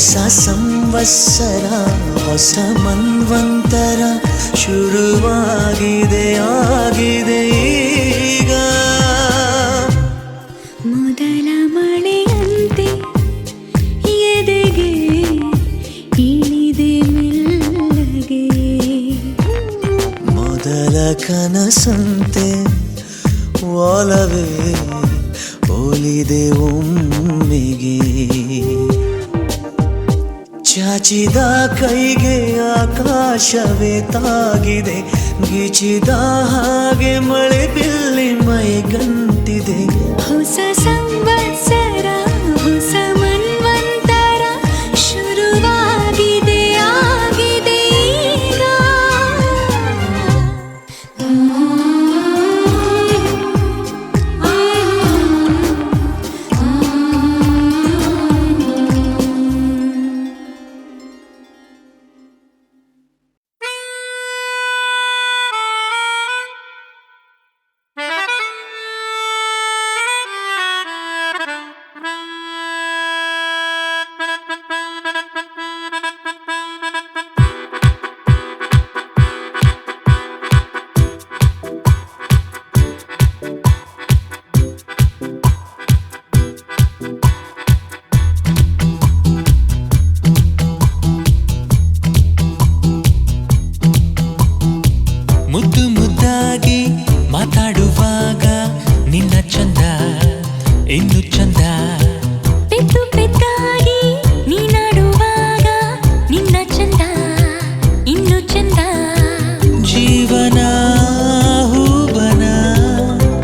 ಹೊಸ ಸಂವತ್ಸರ ಹೊಸ ಮನ್ವಂತರ ಶುರುವಾಗಿದೆ ಆಗಿದೆ ಈಗ ಮೊದಲ ಮಳೆಯಂತೆ ಎದೆಗೆ ಇಳಿದೆ ಮೆಲ್ಲಗೆ ಮೊದಲ ಕನಸಂತೆ ಒಲವೇ ಒಲಿದೆ ಒಮ್ಮೆಗೆ ಚಾಚಿದ ಕೈಗೆ ಆಕಾಶವೇ ತಾಗಿದೆ ಗೀಚಿದ ಹಾಗೆ ಮಳೆ ಬಿಲ್ಲಿ ಮೈಗಂಟಿದೆ ಹೊಸ ಸಂವತ್ಸರ ಹೊಸ ಮನ್ವಂತರ ಶುರುವಾಗಿದೆ ಆಗಿದೆ ಈಗ ಮುದ್ದು ಮುದ್ದಾಗಿ ಮಾತಾಡುವಾಗ ನಿನ್ನ ಚಂದ ಇನ್ನು ಚಂದ ಪೆದ್ದು ಪೆದ್ದಾಗಿ ನೀನಾಡುವಾಗ ನಿನ್ನ ಚಂದ ಇನ್ನು ಚಂದ ಜೀವನ ಹೂವನ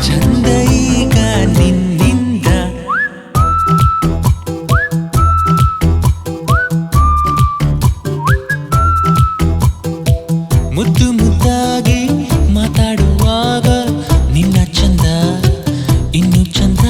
ಚಂದ ಈಗ ನಿನ್ನಿಂದ ಮುದ್ದು ಮುದ್ದಾಗಿ ಮಾತಾಡುವಾಗ ನಿನ್ನ ಚಂದ ಇನ್ನು ಚಂದ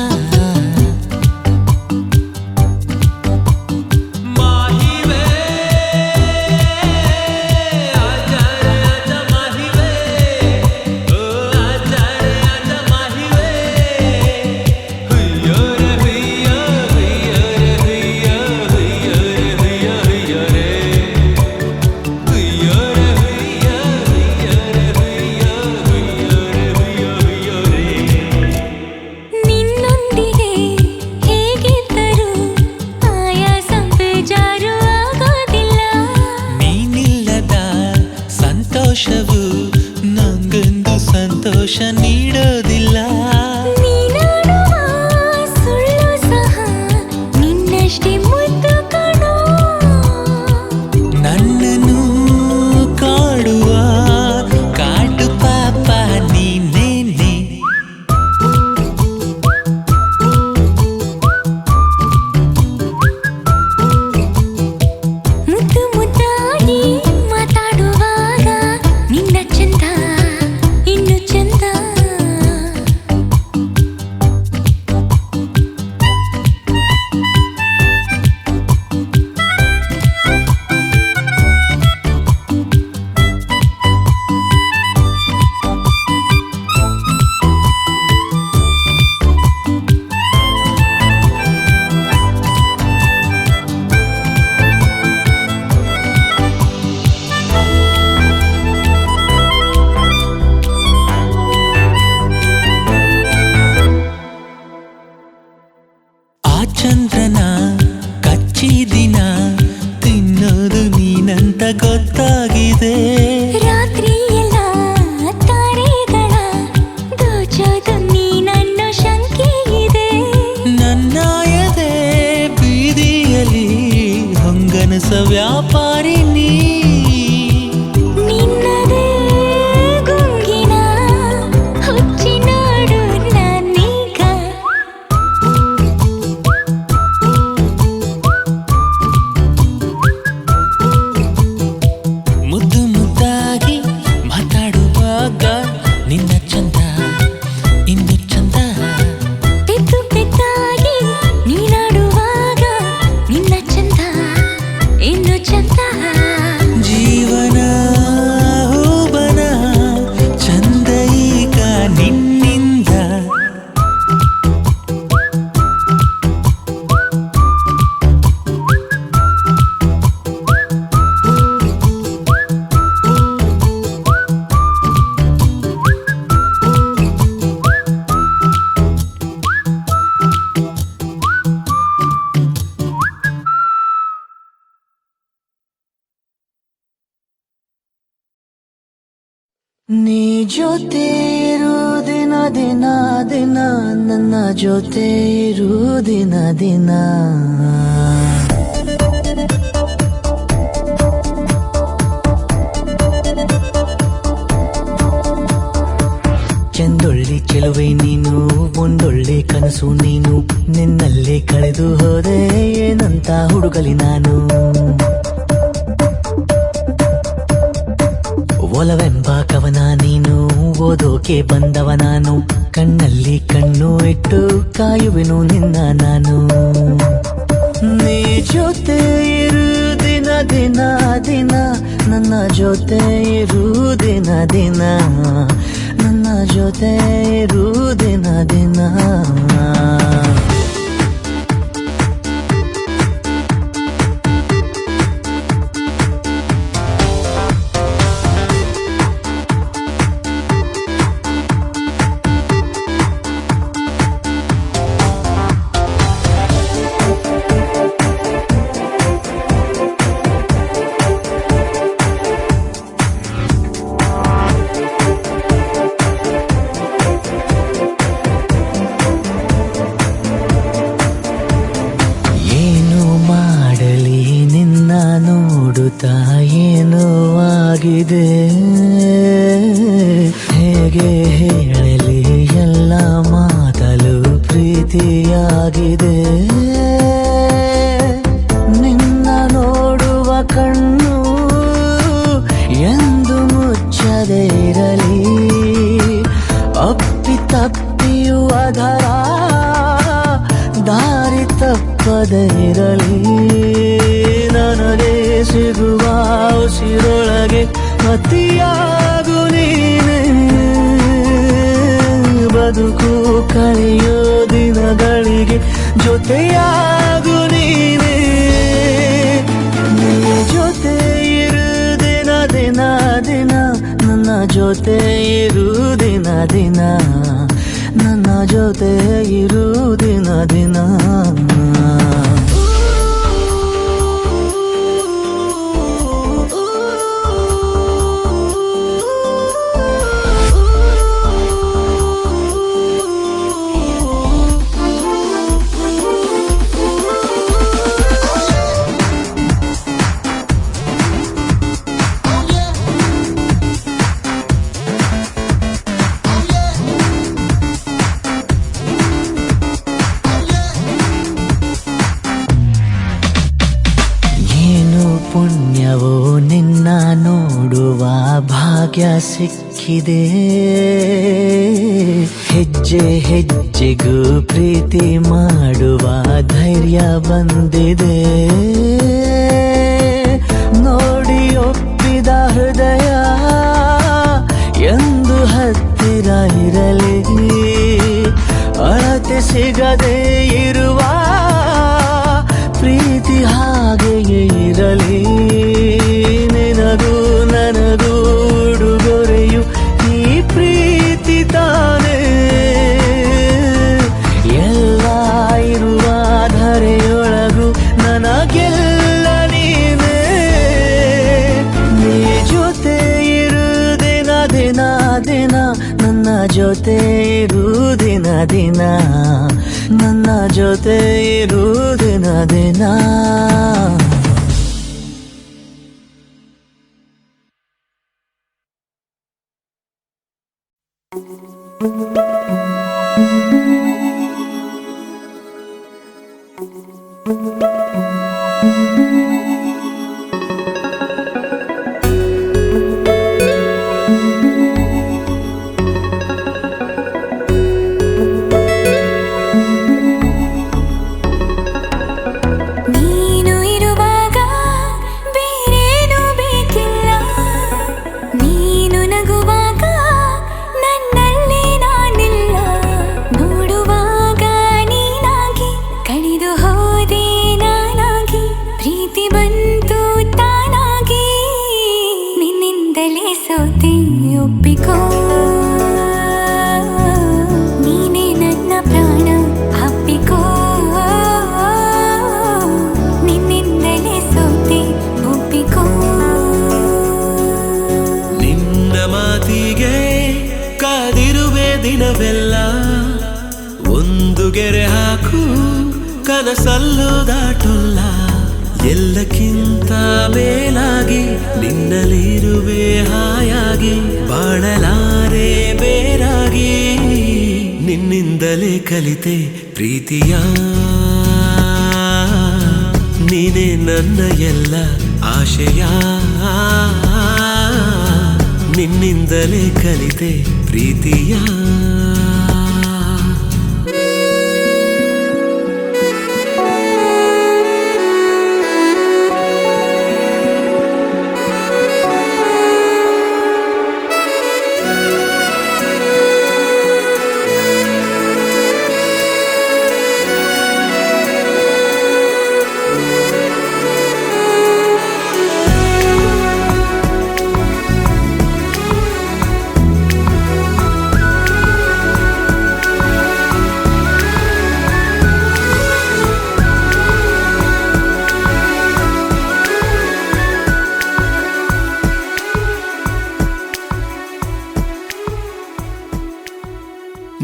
ನಿನ್ನೊಂದಿಗೆ ಹೇಗಿದ್ದರೂ ಆಯಾಸ ಬೇಜಾರು ಆಗೋದಿಲ್ಲ ನೀನಿಲ್ಲದ ಸಂತೋಷವು ನಂಗೊಂದು ಸಂತೋಷ ನೀಡೋದಿಲ್ಲ ನೀನಾಡುವ ಸುಳ್ಳು ಸಹ ನಿನ್ನಷ್ಟೇ ಮುದ್ದು ಕಣೋ ನನ್ನನ್ನು ಕಾಡುವ ಕಾಡು ಪಾಪ ನೀನೇನೆ ಮುದ್ದು ಮುದ್ದಾಗಿ ಮಾತಾಡುವಾಗ ನಿನ್ನ ಚಂದ ಇನ್ನು ಚಂದ ಆ ಚಂದ್ರನ ಕಚ್ಚಿ ದಿನ ತಿನ್ನೋದು ನೀನಂತ ಗೊತ್ತಾಗಿದೆ ರಾತ್ರಿಯೆಲ್ಲ ತಾರೆಗಳ ದೋಚೋದು ನೀನನ್ನೋ ಶಂಕೆ ಇದೆ ನನ್ನ ಎದೆ ಬೀದಿಯಲ್ಲಿ ಹೊಂಗನಸ ವ್ಯಾಪಾರಿ ನೀ ನಿನ್ನದೇ ಗುಂಗಿನ ಹುಚ್ಚಿನಾಡು ನಾನೀಗ ಮುದ್ದು ಮುದ್ದಾಗಿ ಮಾತಾಡುವಾಗ ನಿನ್ನ ಚಂದ ಇನ್ನು ಚಂದ ಪೆದ್ದು ಪೆದ್ದಾಗಿ ನೀನಾಡುವಾಗ ನಿನ್ನ ಚಂದ ಇನ್ನು ಚಂದ ನೀ ಜೊತೆ ಇರು ದಿನ ದಿನ ದಿನ ನನ್ನ ಜೊತೆ ಇರು ದಿನ ದಿನ ಚೆಂದೊಳ್ಳಿ ಚೆಲುವೆ ನೀನು ಒಂದೊಳ್ಳೆ ಕನಸು ನೀನು ನಿನ್ನಲ್ಲೇ ಕಳೆದು ಹೋದೆ ಏನಂತ ಹುಡುಗಲಿ ನಾನು ಒಲವೆಂಬ ಕವನ ನೀನು ಓದೋಕೆ ಬಂದವ ನಾನು ಕಣ್ಣಲ್ಲಿ ಕಣ್ಣು ಇಟ್ಟು ಕಾಯುವೆನು ನಿನ್ನ ನಾನು ನೀ ಜೊತೆ ಇರು ದಿನ ದಿನ ದಿನ ನನ್ನ ಜೊತೆ ಇರು ದಿನ ದಿನ ನನ್ನ ಜೊತೆ ಇರು ದಿನ ದಿನ ಏನೋ ಆಗಿದೆ ಹೇಗೆ ಹೇಳಲಿ ಎಲ್ಲ ಮಾತಲು ಪ್ರೀತಿಯಾಗಿದೆ ನಿನ್ನ ನೋಡುವ ಕಣ್ಣು ಎಂದು ಮುಚ್ಚದೆ ಇರಲಿ ಅಪ್ಪಿ ತಪ್ಪಿಯೂ ಅದರ ದಾರಿ ತಪ್ಪದೆ ಇರಲಿ ನನಗೆ ಸಿಗುವ ಉಸಿರೊಳಗೆ ಅತಿಯಾಗು ನೀನೆ ಬದುಕು ಕಳೆಯೋ ದಿನಗಳಿಗೆ ಜೊತೆಯಾಗು ನೀನೆ ನೀ ಜೊತೆ ಇರು ದಿನ ದಿನ ದಿನ ನನ್ನ ಜೊತೆ ಇರು ದಿನ ದಿನ ನನ್ನ ಜೊತೆ ಇರು ದಿನ ದಿನ ಪುಣ್ಯವೋ ನಿನ್ನ ನೋಡುವ ಭಾಗ್ಯ ಸಿಕ್ಕಿದೆ ಹೆಜ್ಜೆ ಹೆಜ್ಜೆಗೂ ಪ್ರೀತಿ ಮಾಡುವ ಧೈರ್ಯ ಬಂದಿದೆ ನೋಡಿ ಒಪ್ಪಿದ ಹೃದಯ ಎಂದು ಹತ್ತಿರ ಇರಲಿ ಅಳತೆ ಸಿಗದೆ ಇರುವ ಪ್ರೀತಿ ಹಾಗೆಯೇ ಇರಲಿ ನಿನಗೂ ನನಗೂ ಉಡುಗೊರೆಯು ಈ ಪ್ರೀತಿ ತಾನೇ ಎಲ್ಲ ಇರುವ ಧರೆಯೊಳಗೂ ನನಗೆಲ್ಲ ನೀನೇ ನೀ ಜೊತೆ ಇರು ದಿನ ದಿನ ದಿನ ನನ್ನ ಜೊತೆ ಇರು ದಿನ ದಿನ ನನ್ನ ಜೊತೆ ಇರು ದಿನ ದಿನ ಪ್ರೀತಿ ಬಂದ ದಿನವೆಲ್ಲ ಒಂದು ಗೆರೆ ಹಾಕು ಕನಸಲ್ಲೂ ದಾಟೊಲ್ಲ ಎಲ್ಲಕ್ಕಿಂತ ಮೇಲಾಗಿ ನಿನ್ನಲ್ಲಿರುವೆ ಹಾಯಾಗಿ ಬಾಳಲಾರೆ ಬೇರಾಗಿ ನಿನ್ನಿಂದಲೇ ಕಲಿತೆ ಪ್ರೀತಿಯ ನೀನೇ ನನ್ನ ಎಲ್ಲ ಆಶಯ ನಿನ್ನಿಂದಲೇ ಕಲಿತೆ ಪ್ರೀತಿಯ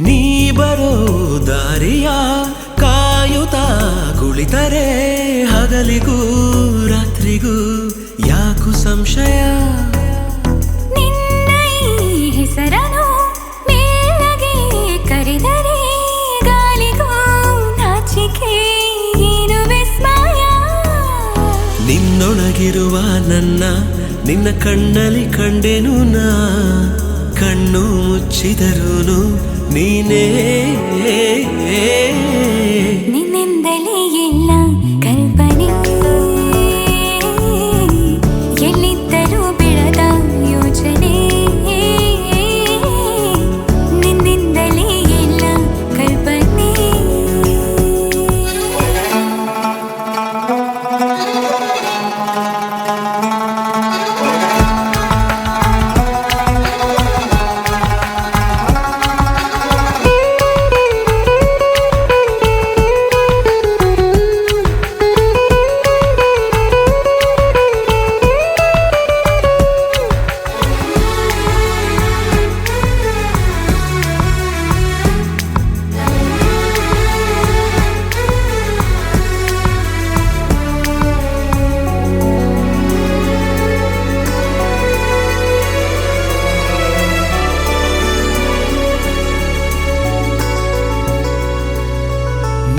ನೀ ಬರೋ ದಾರಿಯ ಕಾಯುತ್ತಾ ಕುಳಿತರೆ ಹಗಲಿಗೂ ರಾತ್ರಿಗೂ ಯಾಕು ಸಂಶಯ ನಿನ್ನ ಈ ಹೆಸರನು ಮೇಲಗೆ ಕರೆದರೆ ಗಾಳಿಗೂ ನಾಚಿಕೆ ಏನು ವಿಸ್ಮಯ ನಿನ್ನೊಳಗಿರುವ ನನ್ನ ನಿನ್ನ ಕಣ್ಣಲ್ಲಿ ಕಂಡೆನು ನಾ ಕಣ್ಣು ಮುಚ್ಚಿದರೂನು ನೀನೇ ನಿನ್ನಿಂದಲೇ ಎಲ್ಲ ಕಲ್ಪನೆ ಎಲ್ಲಿದ್ದರೂ ಬೆಳೆದ ಯೋಚನೆ ನಿನ್ನಿಂದಲೇ ಎಲ್ಲ ಕಲ್ಪನೆ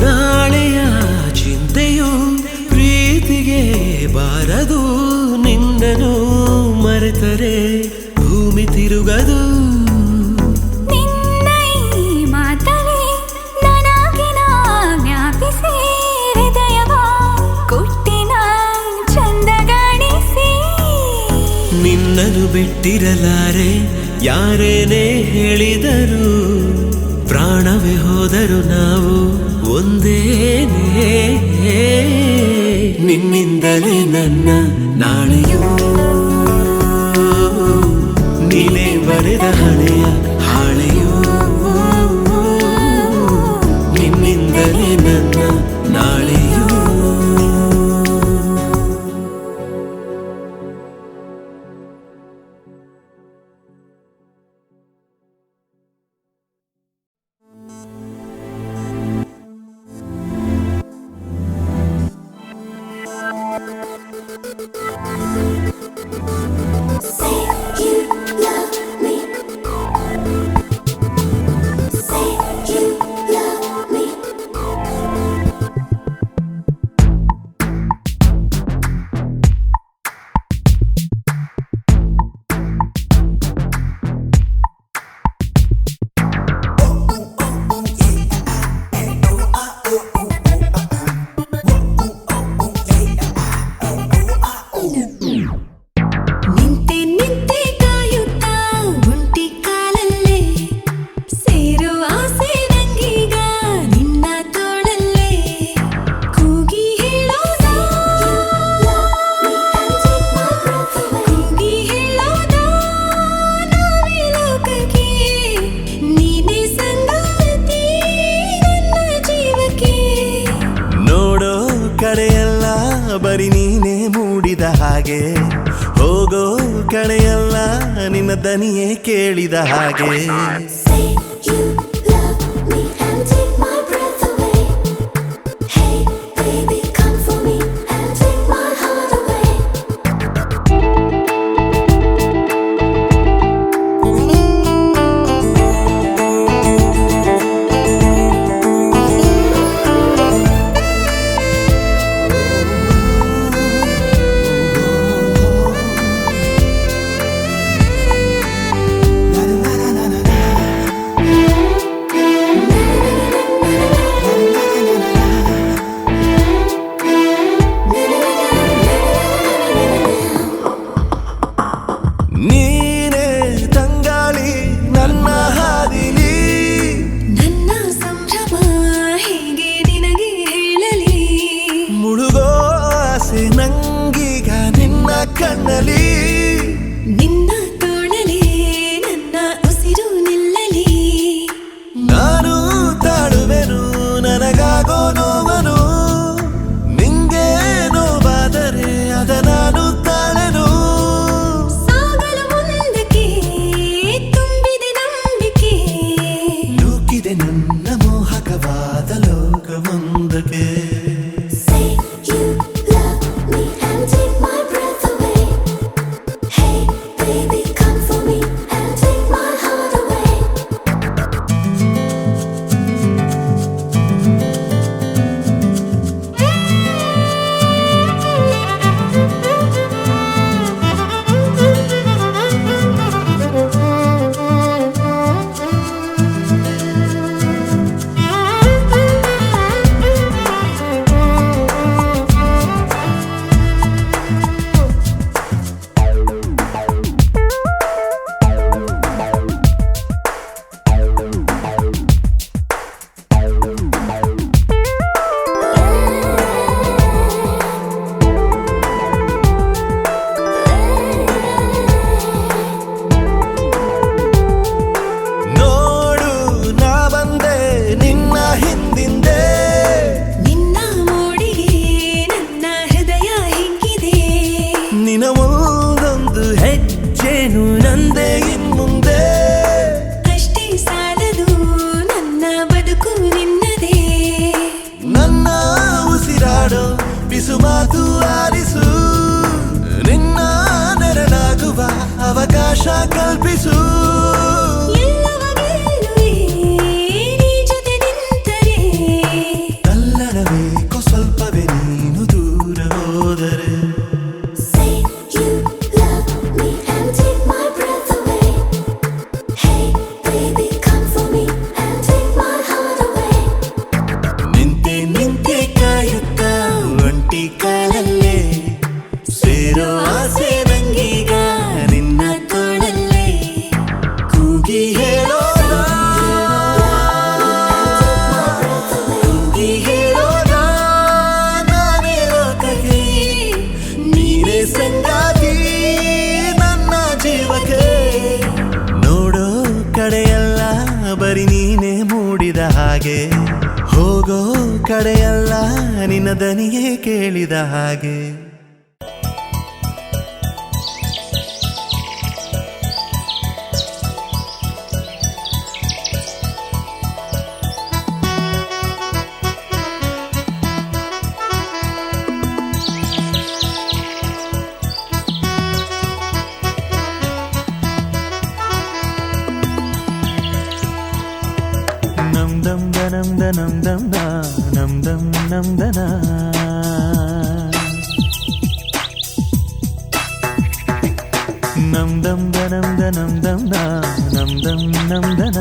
ನಾಳೆಯ ಚಿಂತೆಯು ಪ್ರೀತಿಗೆ ಬಾರದು ನಿನ್ನನು ಮರೆತರೆ ಭೂಮಿ ತಿರುಗದು ನಿನ್ನ ಈ ಮಾತಲ್ಲಿ ನನಗಿನ ಜ್ಞಾಪಿಸಿ ಹೃದಯವ ಕೊಟ್ಟಿನ ಚಂದಗಾಣಿಸಿ ನಿನ್ನನು ಬಿಟ್ಟಿರಲಾರೆ ಯಾರೇನೇ ಹೇಳಿದರು ಪ್ರಾಣವೇ ಹೋದರು ನಾವು ಒಂದೇನೇ ನಿನ್ನಿಂದಲೇ ನನ್ನ ನಾಳೆಯೂ ನೀನೇ ಬರೆದ ಹಳೆಯ ಹಾಳೆಯೂ ನಿನ್ನಿಂದಲೇ ನನ್ನ ನಾಳೆಯೂ ಬರಿ ನೀನೇ ಮೂಡಿದ ಹಾಗೆ, ಹೋಗೋ ಕಡೆಯಲ್ಲ ನಿನ್ನ ದನಿಯೇ ಕೇಳಿದ ಹಾಗೆ. you love me and take my breath away. Hey, baby, come for me and take my heart away. ನೀನೇ ತಂಗಾಳಿ ನನ್ನ ಹಾದಿಲಿ, ನನ್ನ ಸಂಭ್ರಮ ಹೇಗೆ ನಿನಗೆ ಹೇಳಲಿ? ಮುಳುಗೋ ಆಸೆ ನಂಗೀಗ ನಿನ್ನ ಕಣ್ಣಲಿ. ನಿನ್ನ ತೋಳಲೇ ನನ್ನ ಉಸಿರು ನಿಲ್ಲಲಿ. ನಾನು ತಾಳುವೆನು ನನಗಾಗೋ ನೋವನು, ನಿಂಗೆ ನೋವಾದರೆ ಅದ ನಾನು ತಾಳೆನು. ಸಾಗಲು ಮುಂದಕ್ಕೆ ತುಂಬಿದೆ ನಂಬಿಕೆ. ನೂಕಿದೆ ನನ್ನ ಮೋಹಕವಾದ ಲೋಕವೊಂದಕ್ಕೆ. Say you love me and take my breath away. Hey, baby, come for me and take my heart away. ನೋಡು ನಾ ಬಂದೆ ನಿನ್ನ ಹಿಂದಿಂದೆ, ನಿನ್ನ ಮೋಡಿಗೆ ನನ್ನ ಹೃದಯ ಹಿಗ್ಗಿದೆ. ನಿನ ಒಂದೊಂದು ಹೆಜ್ಜೆನು ನಂದೆ ಇನ್ಮುಂದೆ. ಅಷ್ಟೇ ಸಾಲದು ನನ್ನ ಬದುಕು ನಿನ್ನದೇ. ನನ್ನ ಉಸಿರಾಡೋ ಬಿಸು ಮಾತು ಆಲಿಸು, ನಿನ್ನ ನೆರಳಾಗುವ ಅವಕಾಶ ಕಲ್ಪಿಸು. ಎಲ್ಲವ ಗೆಲ್ಲುವೆ ನೀ ಜೊತೆ ನಿಂತರೆ. ತಲ್ಲಣಬೇಕು ಸ್ವಲ್ಪವೇ ನೀನು ದೂರ ಹೋದರೆ. Say you love me and take my breath away. Hey, baby, come for me and take my heart away. ನಿಂತೆ ನಿಂತೆ ಕಾಯುತ್ತಾ ಒಂಟಿ ಕಾಲಲ್ಲೇ, ಸೇರೋ ಆಸೆ ನಂಗೀಗ ನಿನ್ನ ತೋಳಲ್ಲೇ. ಕೂಗಿ ಹೇಳೋಣ, ಕೂಗಿ ಹೇಳೋಣ ನಾನೇ ಲೋಕಕ್ಕೆ, ನೀನೇ ಸಂಗಾತಿ ನನ್ನ ಜೀವಕ್ಕೆ. ನೋಡೋ ಕಡೆಯೆಲ್ಲ ಬರೀ ನೀನೇ ಮೂಡಿದ ಹಾಗೆ, ಹೋಗೋ ಕಡೆಯಲ್ಲ ನಿನ್ನ ದನಿಯೇ ಕೇಳಿದ ಹಾಗೆ. ನಮ್ ದಮ್ ದ ನಮ್ ದ ನಮ್ ದಮ್ ದ ನಮ್ ದಮ್ ನಮ್ ದನ. ನಮ್ ದಮ್ ದ ನಮ್ ದ ನಮ್ ದಮ್ ದ ನಮ್ ದಮ್ ನಮ್ ದನ.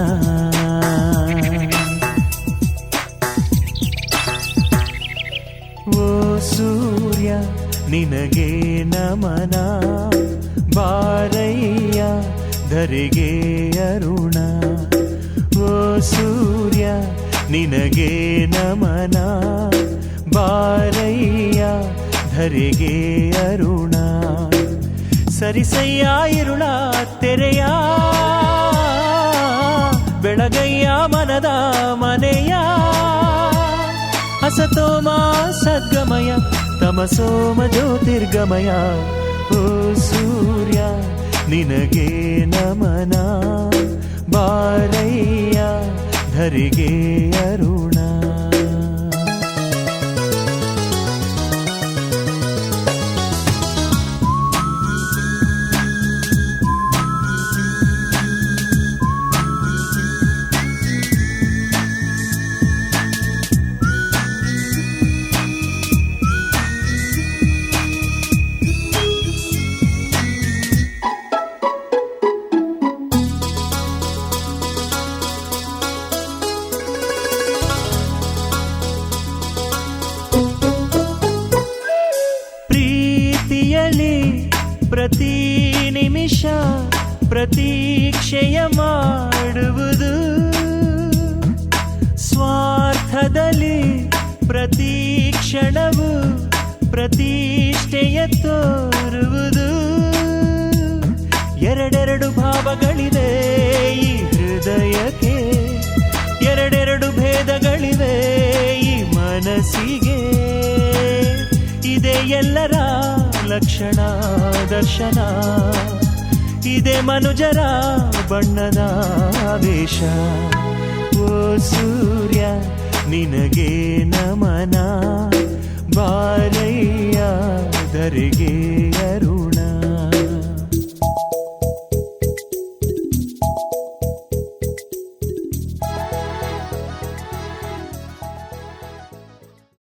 ಓ ಸೂರ್ಯ ನಿನಗೆ ನಮನ, ಬಾರಯ್ಯ ಧರೆಗೆ ಅರುಣ. ಓ ಸೂರ್ಯ ನಿನಗೆ ನಮನ, ಬಾರಯ್ಯ ಧರೆಗೆ ಅರುಣ. ಸರಿಸಯ್ಯ ಇರುಳ ತೆರೆಯ, ಬೆಳಗಯ್ಯ ಮನದ ಮನೆಯ. ಹಸತೋಮ ಸದ್ಗಮಯ ತಮಸೋಮ ಜ್ಯೋತಿರ್ಗಮಯ. ಓ ಸೂರ್ಯ ನಿನಗೆ ನಮನ, ಬಾರಯ್ಯ ಧರೆಗೆ ಅರುಣ. ಪ್ರೀತಿಯಲಿ ಪ್ರತಿ ನಿಮಿಷ ಪ್ರತೀಕ್ಷೆಯ ಮಾಡುವುದು, ಸ್ವಾರ್ಥದಲ್ಲಿ ಪ್ರತಿ ಕ್ಷಣವು ಪ್ರತಿಷ್ಠೆಯ ತೋರುವುದು. ಎರಡೆರಡು ಭಾವಗಳಿವೆ ಈ ಹೃದಯಕ್ಕೆ, ಎರಡೆರಡು ಭೇದಗಳಿವೆ ಈ ಮನಸ್ಸಿಗೆ. ಇದೆ ಎಲ್ಲರ ಲಕ್ಷಣ ದರ್ಶನ, ಇದೆ ಮನುಜರ ಬಣ್ಣದ ವೇಷ. ಓ ಸೂರ್ಯ ನಿನಗೆ ನಮನ, ಬಾರಯ್ಯ ಧರೆಗೆ ಅರುಣ.